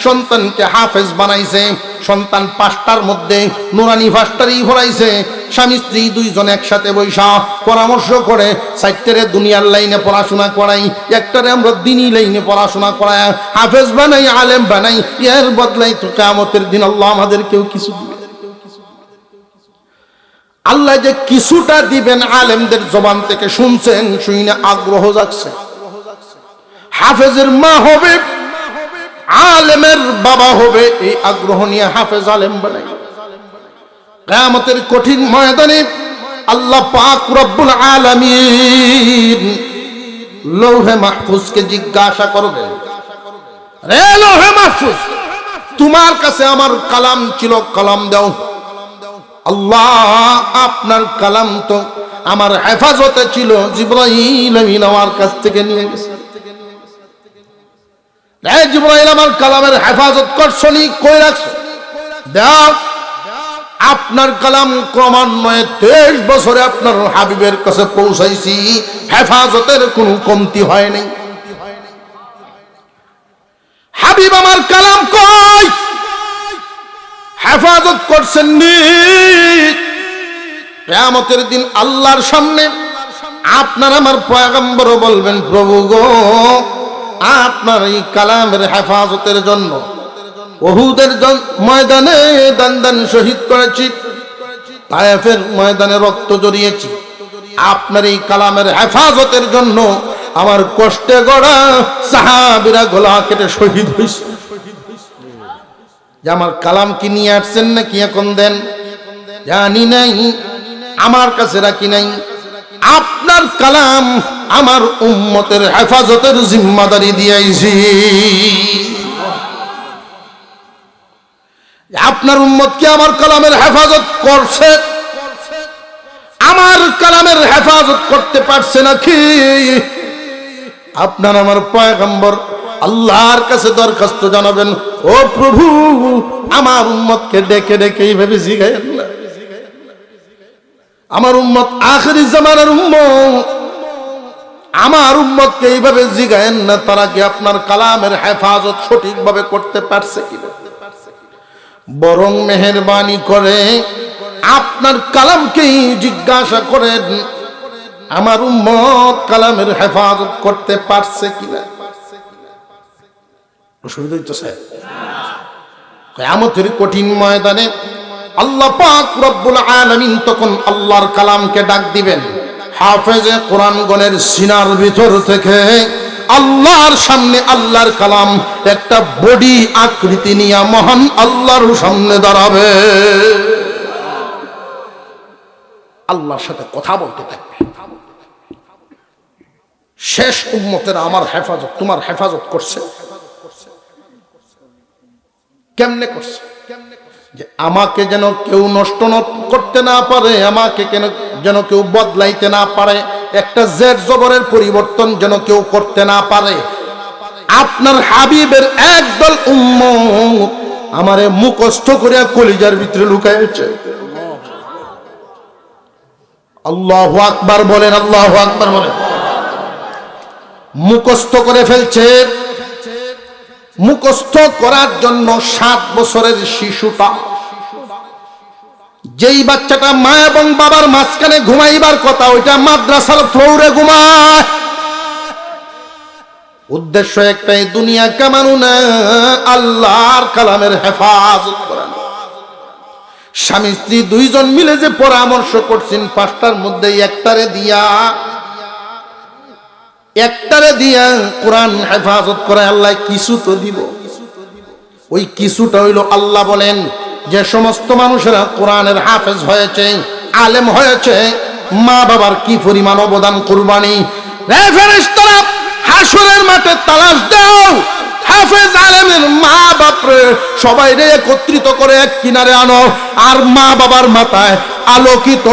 সন্তানকে হাফেজ বানাইছে, সন্তান 5টার মধ্যে নুরানি 5টারই পড়াইছে, স্বামী স্ত্রী 2 জন একসাথে বৈশা পরামর্শ করে 4টারে দুনিয়ার লাইনে পড়াশোনা করাই, 1টারে আমরা দ্বীনি লাইনে পড়াশোনা করাই, হাফেজ বানাই আলেম বানাই, এর বদলাই তো কিয়ামতের দিন আল্লাহ আমাদেরকেও কিছু দিবে। আল্লাহ যে কিছুটা দিবেন আলেমদের জবান থেকে শুনছেন, শুনে আগ্রহ জাগছে। হাফেজের মা হবে, আলেমের বাবা হবে, এই আগ্রহ নিয়ে হাফেজ আলেম বানাই। কিয়ামতের কঠিন ময়দানে আল্লাহ পাক রব্বুল আলামিন লৌহে মাহফুজকে জিজ্ঞাসা করবেন, রে লৌহে মাহফুজ, তোমার কাছে আমার কালাম ছিল, কালাম দাও। আল্লাহ আপনার কালাম তো আমার হেফাজতে ছিল, জিবরাইল আমিন আমার কাছ থেকে নিয়ে গেছে। জিবরাইল আমার কালামের হেফাজত করছনি, কই রাখছো? দাও। আপনার কালাম ক্রমান্বয়ে 23 বছরে আপনার হাবিবের কাছে পৌঁছাইছি, হেফাজতের কোনো কমতি হয় নাই। হাবিব আমার কালাম কই হেফাজত করছেন নি? কিয়ামতের দিন আল্লাহর সামনে আপনার আমার পয়গম্বর বলবেন, প্রভু গো, আপনার এই কালামের হেফাজতের জন্য উহুদের ময়দানে দান শহীদ করেছি, তায়েফের ময়দানে রক্ত জড়িয়েছি, আপনার এই কালামের হেফাজতের জন্য আমার কষ্টে গড়া সাহাবীরা গলা কেটে শহীদ হয়েছে। যে আমার কালাম কি নিয়ে আসছেন না কি এখন দেন জানি নাই, আমার কাছে রাখি নাই। আপনার কালাম আমার উম্মতের হেফাজতের জিম্মাদারি দিয়েছি। আপনার উম্মত কি আমার কালামের হেফাজত করছে? আমার কালামের হেফাজত করতে পারছে নাকি? আপনার আমার পয়গম্বর আল্লাহর কাছে দরখাস্ত জানাবেন, ও প্রভু, আমার উম্মতকে ডেকে ডেকে এইভাবে জিগায়েন না। আমার উম্মত আখিরি জামানার উম্মত, আমার উম্মতকে এইভাবে জিগায়েন না তারা কি আপনার কালামের হেফাজত সঠিকভাবে করতে পারছে কিনা। বরং মেহেরবানি করে আপনার কালামকেই জিজ্ঞাসা করেন, আমার উম্মত কালামের হেফাজত করতে পারছে কিনা। অসুবিধা হইতেছে? কিয়ামতের কঠিন ময়দানে আল্লাহ পাক রব্বুল আলামিন তখন আল্লাহর কালামকে ডাক দিবেন। হাফেজে কোরআনগণের সিনার ভিতর থেকে আল্লাহর সামনে আল্লাহর কালাম একটা বডি আকৃতি নিয়ে মহান আল্লাহর সামনে দাঁড়াবে, আল্লাহর সাথে কথা বলতে থাকবে। শেষ উম্মতের আমার হেফাজত, তোমার হেফাজত করছে। কেমনে করছে? যে আমাকে যেন কেউ নষ্ট করতে না পারে, আমাকে যেন কেউ বদলাইতে না পারে, একটা জের জবরের পরিবর্তন যেন কেউ করতে না পারে। আপনার হাবিবের একদল উম্মত আমারে মুখস্থ করে কলিজার ভিতরে লুকাইছে। আল্লাহু আকবার বলেন, আল্লাহু আকবার বলেন। মুখস্থ করে ফেলছে। মুখস্থ করার জন্য 7 বছরের শিশুটা, যেই বাচ্চাটা মা এবং বাবার মাঝখানে ঘুমাইবার কথা, ওইটা মাদ্রাসার ফ্লোরে ঘুমায়। উদ্দেশ্য একটাই, দুনিয়া কামানো না, আল্লাহর কালামের হেফাজত করা। স্বামী স্ত্রী দুইজন মিলে যে পরামর্শ করছেন, 5টার মধ্যে একটারে দিয়া কোরআন হেফাজত করে আল্লাহ কিছু তো দিব। ওই কিছুটা হইল, আল্লাহ বলেন যে সমস্ত মানুষেরা কোরআনের হাফেজ হয়েছে, আলেম হয়েছে, মা বাবার কি পরিমাণ অবদান কুরবানি। রে ফেরেশতারা, হাসরের মাঠে তালাশ দাও, হাফেজ আলেমের মা বাপরে সবাই রে একত্রিত করে এক কিনারে আনো, আর মা বাবার মাথায় আলোকিত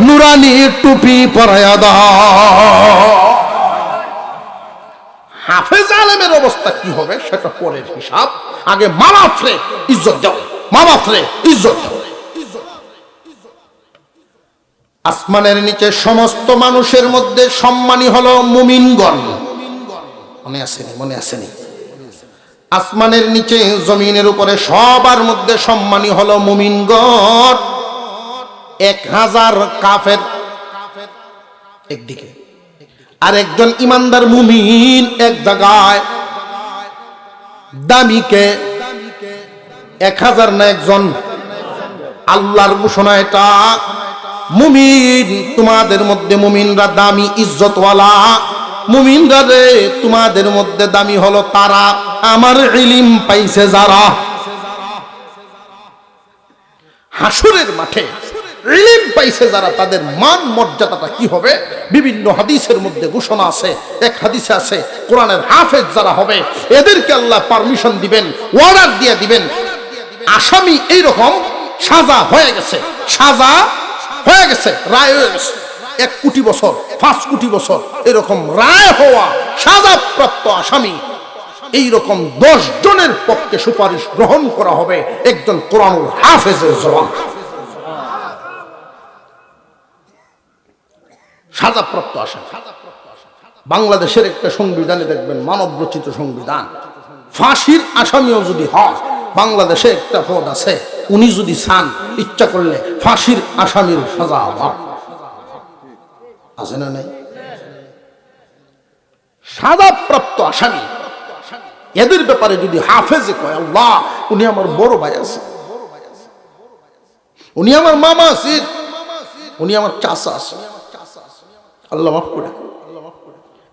নুরানি টুপি পরায়া দাও। হাফেজ আলেমের অবস্থা কি হবে সেটা পরের হিসাব। আগে মা বাপরে ইজ্জত দাও, মা বাপরে ইজ্জত দাও। আসমানের নিচে সমস্ত মানুষের মধ্যে সম্মানী হলো মুমিনগণ। মনে আসেনি? মনে আসেনি? আসমানের নিচে জমিনের উপরে সবার মধ্যে সম্মানী হলো মুমিনগণ। 1000 কাফের একদিকে, আর একজন ইমানদার মুমিন এক জায়গায়। দামিকে 1000 না একজন? আল্লাহর ঘোষণা এটা। মুমিন, তোমাদের মধ্যে মুমিনরা দামি, ইজ্জতওয়ালা। মুমিনরা রে, তোমাদের মধ্যে দামি হলো তারা আমার ইলম পাইছে যারা। হাসরের মাঠে ইলম পাইছে যারা, তাদের মান মর্যাদাটা কি হবে? বিভিন্ন হাদিসের মধ্যে ঘোষণা আছে। এক হাদিসে আছে, কোরআনের হাফেজ যারা হবে এদেরকে আল্লাহ পারমিশন দিবেন, অর্ডার দিয়ে দিবেন। আসামি এইরকম সাজা হয়ে গেছে, সাজা হয়ে গেছে, রায় হয়ে গেছে, 1 কোটি বছর 5 কোটি বছর এরকম রায় হওয়া সাজাপ্রাপ্ত আসামি এইরকম 10 জনের পক্ষে সুপারিশ গ্রহণ করা হবে একজন কোরআনুল হাফেজের জবান। সাজাপ্রাপ্ত আসামি। বাংলাদেশের একটা সংবিধানে দেখবেন মানব রচিত সংবিধান, ফাঁসির আসামিও যদি হয় বাংলাদেশে একটা পদ আছে, উনি যদি চান ইচ্ছা করলে ফাঁসির আসামির সাজা আছে না নাই? সাজাপ্রাপ্ত আসামি এদের ব্যাপারে যদি হাফেজে কয় আল্লাহ উনি আমার বড় ভাই আছে, উনি আমার মামা আছে, উনি আমার চাচা আছে, আল্লাহ মাফ করে,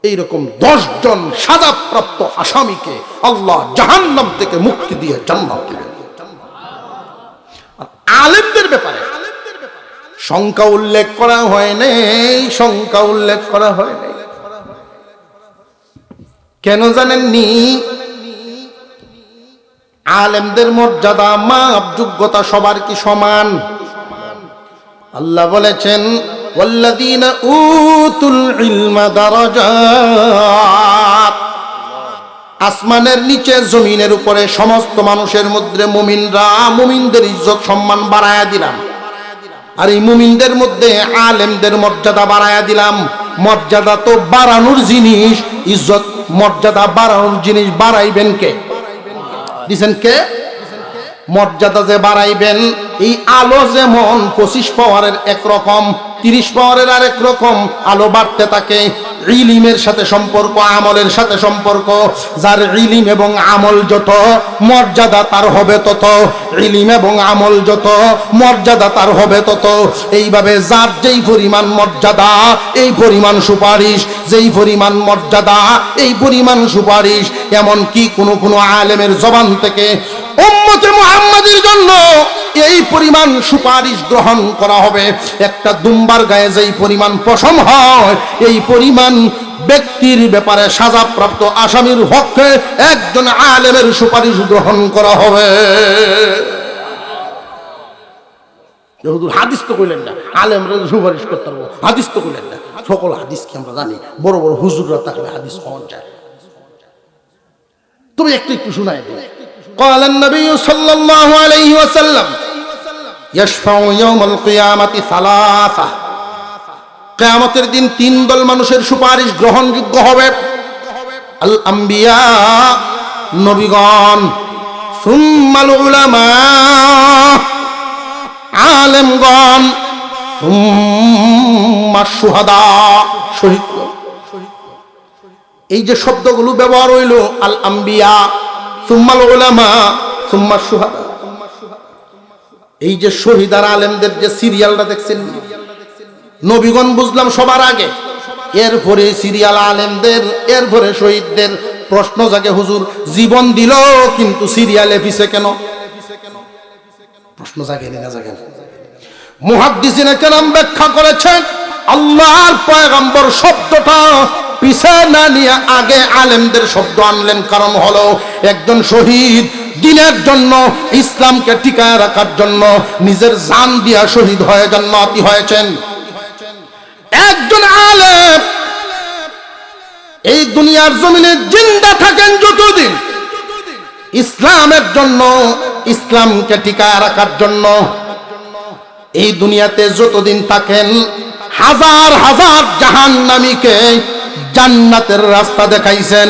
এইরকম 10 জন সাজাপ্রাপ্ত আসামিকে আল্লাহ জাহান্নাম থেকে মুক্তি দিয়ে জান্নাত দিবেন। আর আলেমদের ব্যাপারে সংখ্যা উল্লেখ করা হয় নাই, সংখ্যা উল্লেখ করা হয় নাই। কেন জানেননি? আলেমদের মর্যাদা মাপ যোগ্যতা সবার কি সমান? আল্লাহ বলেছেন ওয়াল্লাযীনা উতুল ইলমা দারাজাত, আসমানের নিচে জমিনের উপরে সমস্ত মানুষের মধ্যে মুমিনরা, মুমিনদের ইজ্জত সম্মান বাড়ায়া দিলাম, আর এই মুমিনদের মধ্যে আলেমদের মর্যাদা বাড়ায়া দিলাম। মর্যাদা তো বাড়ানোর জিনিস, ইজ্জত মর্যাদা বাড়ানোর জিনিস বাড়াইবেন কে? দিছেন কে? মর্যাদা যে বাড়াইবেন, এই আলো যেমন 25 পাওয়ারের একরকম, 30 পাওয়ারের আরেক রকম আলো বাড়তে থাকে। ইলমের সাথে সম্পর্ক, আমলের সাথে সম্পর্ক। যার ইলম এবং আমল যত, মর্যাদা তার হবে তত। ইলম এবং আমল যত, মর্যাদা তার হবে তত। এইভাবে যার যেই পরিমাণ মর্যাদা এই পরিমাণ সুপারিশ, যেই পরিমাণ মর্যাদা এই পরিমাণ সুপারিশ। এমন কি কোন আলেমের জবান থেকে উম্মতে মুহাম্মাদের জন্য এই পরিমাণ সুপারিশ গ্রহণ করা হবে। একটা দুম্বার গায়ে যেই পরিমাণ পশম হয়, এই পরিমাণ ব্যক্তির ব্যাপারে সাজাপ্রাপ্ত আসামির পক্ষে একজন আলেমের সুপারিশ গ্রহণ করা হবে। হুজুর হাদিস তো কইলেন না, আলেমরা সুপারিশ করতে পারবো, হাদিস তো কইলেন না। সকল হাদিস কি আমরা জানি? বড় বড় হুজুররা থাকলে হাদিস পাওয়া যায়। তুমি একটু শোনাই দিই। قال النبي صلى الله عليه وسلم يشفع يوم القيامة ثلاثة, কিয়ামতের দিন 3 দল মানুষের সুপারিশ গ্রহণযোগ্য হবে। আল আম্বিয়া, নবীগণ, সুম্মাল উলামা, আলেমগণ, সুম্মাশ শুহাদা, শহীদগণ। এই যে শব্দগুলো ব্যবহার হইল, আল আম্বিয়া, সুম্মাল উলামা, সুম্মাশ শুহাদা, এই যে শহীদ আর আলেমদের যে সিরিয়ালটা দেখছেন, নবীগণ বুঝলাম সবার আগে, এরপরে সিরিয়াল আলেমদের, এরপরে শহীদদের। প্রশ্ন জাগে হুজুর জীবন দিল কিন্তু সিরিয়ালে পিছে কেন? প্রশ্ন জাগে না জাগে না? মুহাদ্দিসিনে কেরাম ব্যাখ্যা করেছেন আল্লাহর পয়গম্বর শব্দটা পিছে না নিয়ে আগে আলেমদের শব্দ আনলেন। কারণ হলো একজন শহীদ দিনের জন্য, ইসলামকে টিকায় রাখার জন্য নিজের জান দিয়া শহীদ হয়ে জান্নাতি হয়েছেন। একজন আলেম এই দুনিয়ার জমিনে জিন্দা থাকেন যতদিন, ইসলামের জন্য, ইসলামকে টিকায় রাখার জন্য এই দুনিয়াতে যতদিন থাকেন, হাজার হাজার জাহান্নামীকে জান্নাতের রাস্তা দেখাইছেন।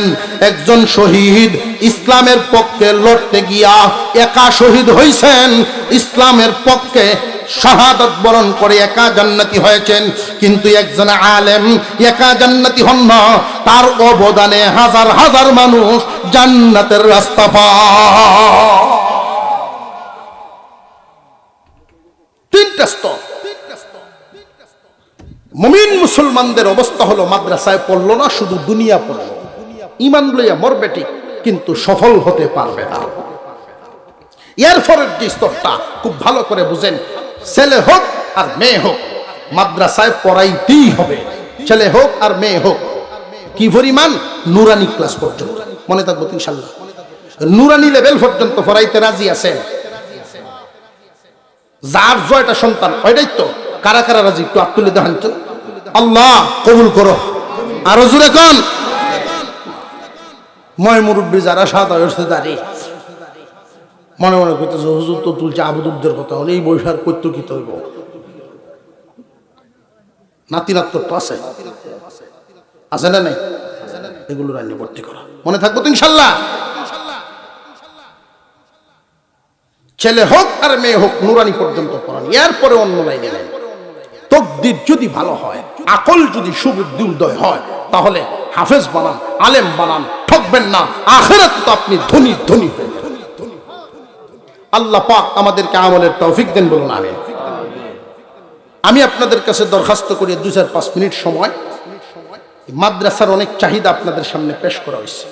একজন শহীদ ইসলামের পক্ষে লড়তে গিয়া একা শহীদ হইছেন, ইসলামের পক্ষে শাহাদাত বরণ করে একা জান্নাতি হয়েছেন। কিন্তু একজন আলেম একা জান্নাতি হন না, তার অবদানে হাজার হাজার মানুষ জান্নাতের রাস্তা পায়। 3টা স্তর। মুমিন মুসলমানদের অবস্থা হলো মাদ্রাসায় পড়লো না, শুধু দুনিয়া পড়লো, ঈমান লইয়া মরবে ঠিক কিন্তু সফল হতে পারবে না। এরপরের যে স্তরটা খুব ভালো করে বুঝেন, ছেলে হোক আর মেয়ে হোক মাদ্রাসায় পড়াইতেই হবে, ছেলে হোক আর মেয়ে হোক। কি পরিমাণ? নুরানি ক্লাস পর্যন্ত, মনে থাকবো ইনশাআল্লাহ, নুরানি লেভেল পর্যন্ত পড়াইতে রাজি আছেন? যার জয়টা সন্তান ওইটাই তো। কারা কারা রাজি একটু হাত তুলে দেখান তো। আল্লাহ কবুল করো। আরো জোরে কোন। ময় মুরব্বী যারা সাদা হয়েছে দাঁড়িয়ে মনে মনে করতেছে হুজুর তো তুলছে আবুদুরদের কথা, হলে এই বৈশার করতো কি তৈব। নাতি নাত্তর তো আছে, আছে না নাই? এগুলো রান্না ভর্তি করা মনে থাকবো তো ইনশাল্লাহ। ছেলে হোক আর মেয়ে হোক নুরানি পর্যন্ত পড়ান, এরপরে অন্য লাইনে লাইন। তকদির যদি ভালো হয়, আকল যদি সুবুদ্ধি উদয় হয়, তাহলে হাফেজ বানান, আলেম বানান, ঠকবেন না। আখিরাত তো আপনি ধনী ধনী হয়ে যাবেন। আল্লাহ পাক আমাদেরকে আমলের তৌফিক দেন, বলুন আমিন। আমি আপনাদের কাছে দরখাস্ত করি 2-4-5 মিনিট সময়। মাদ্রাসার অনেক চাহিদা আপনাদের সামনে পেশ করা হয়েছে।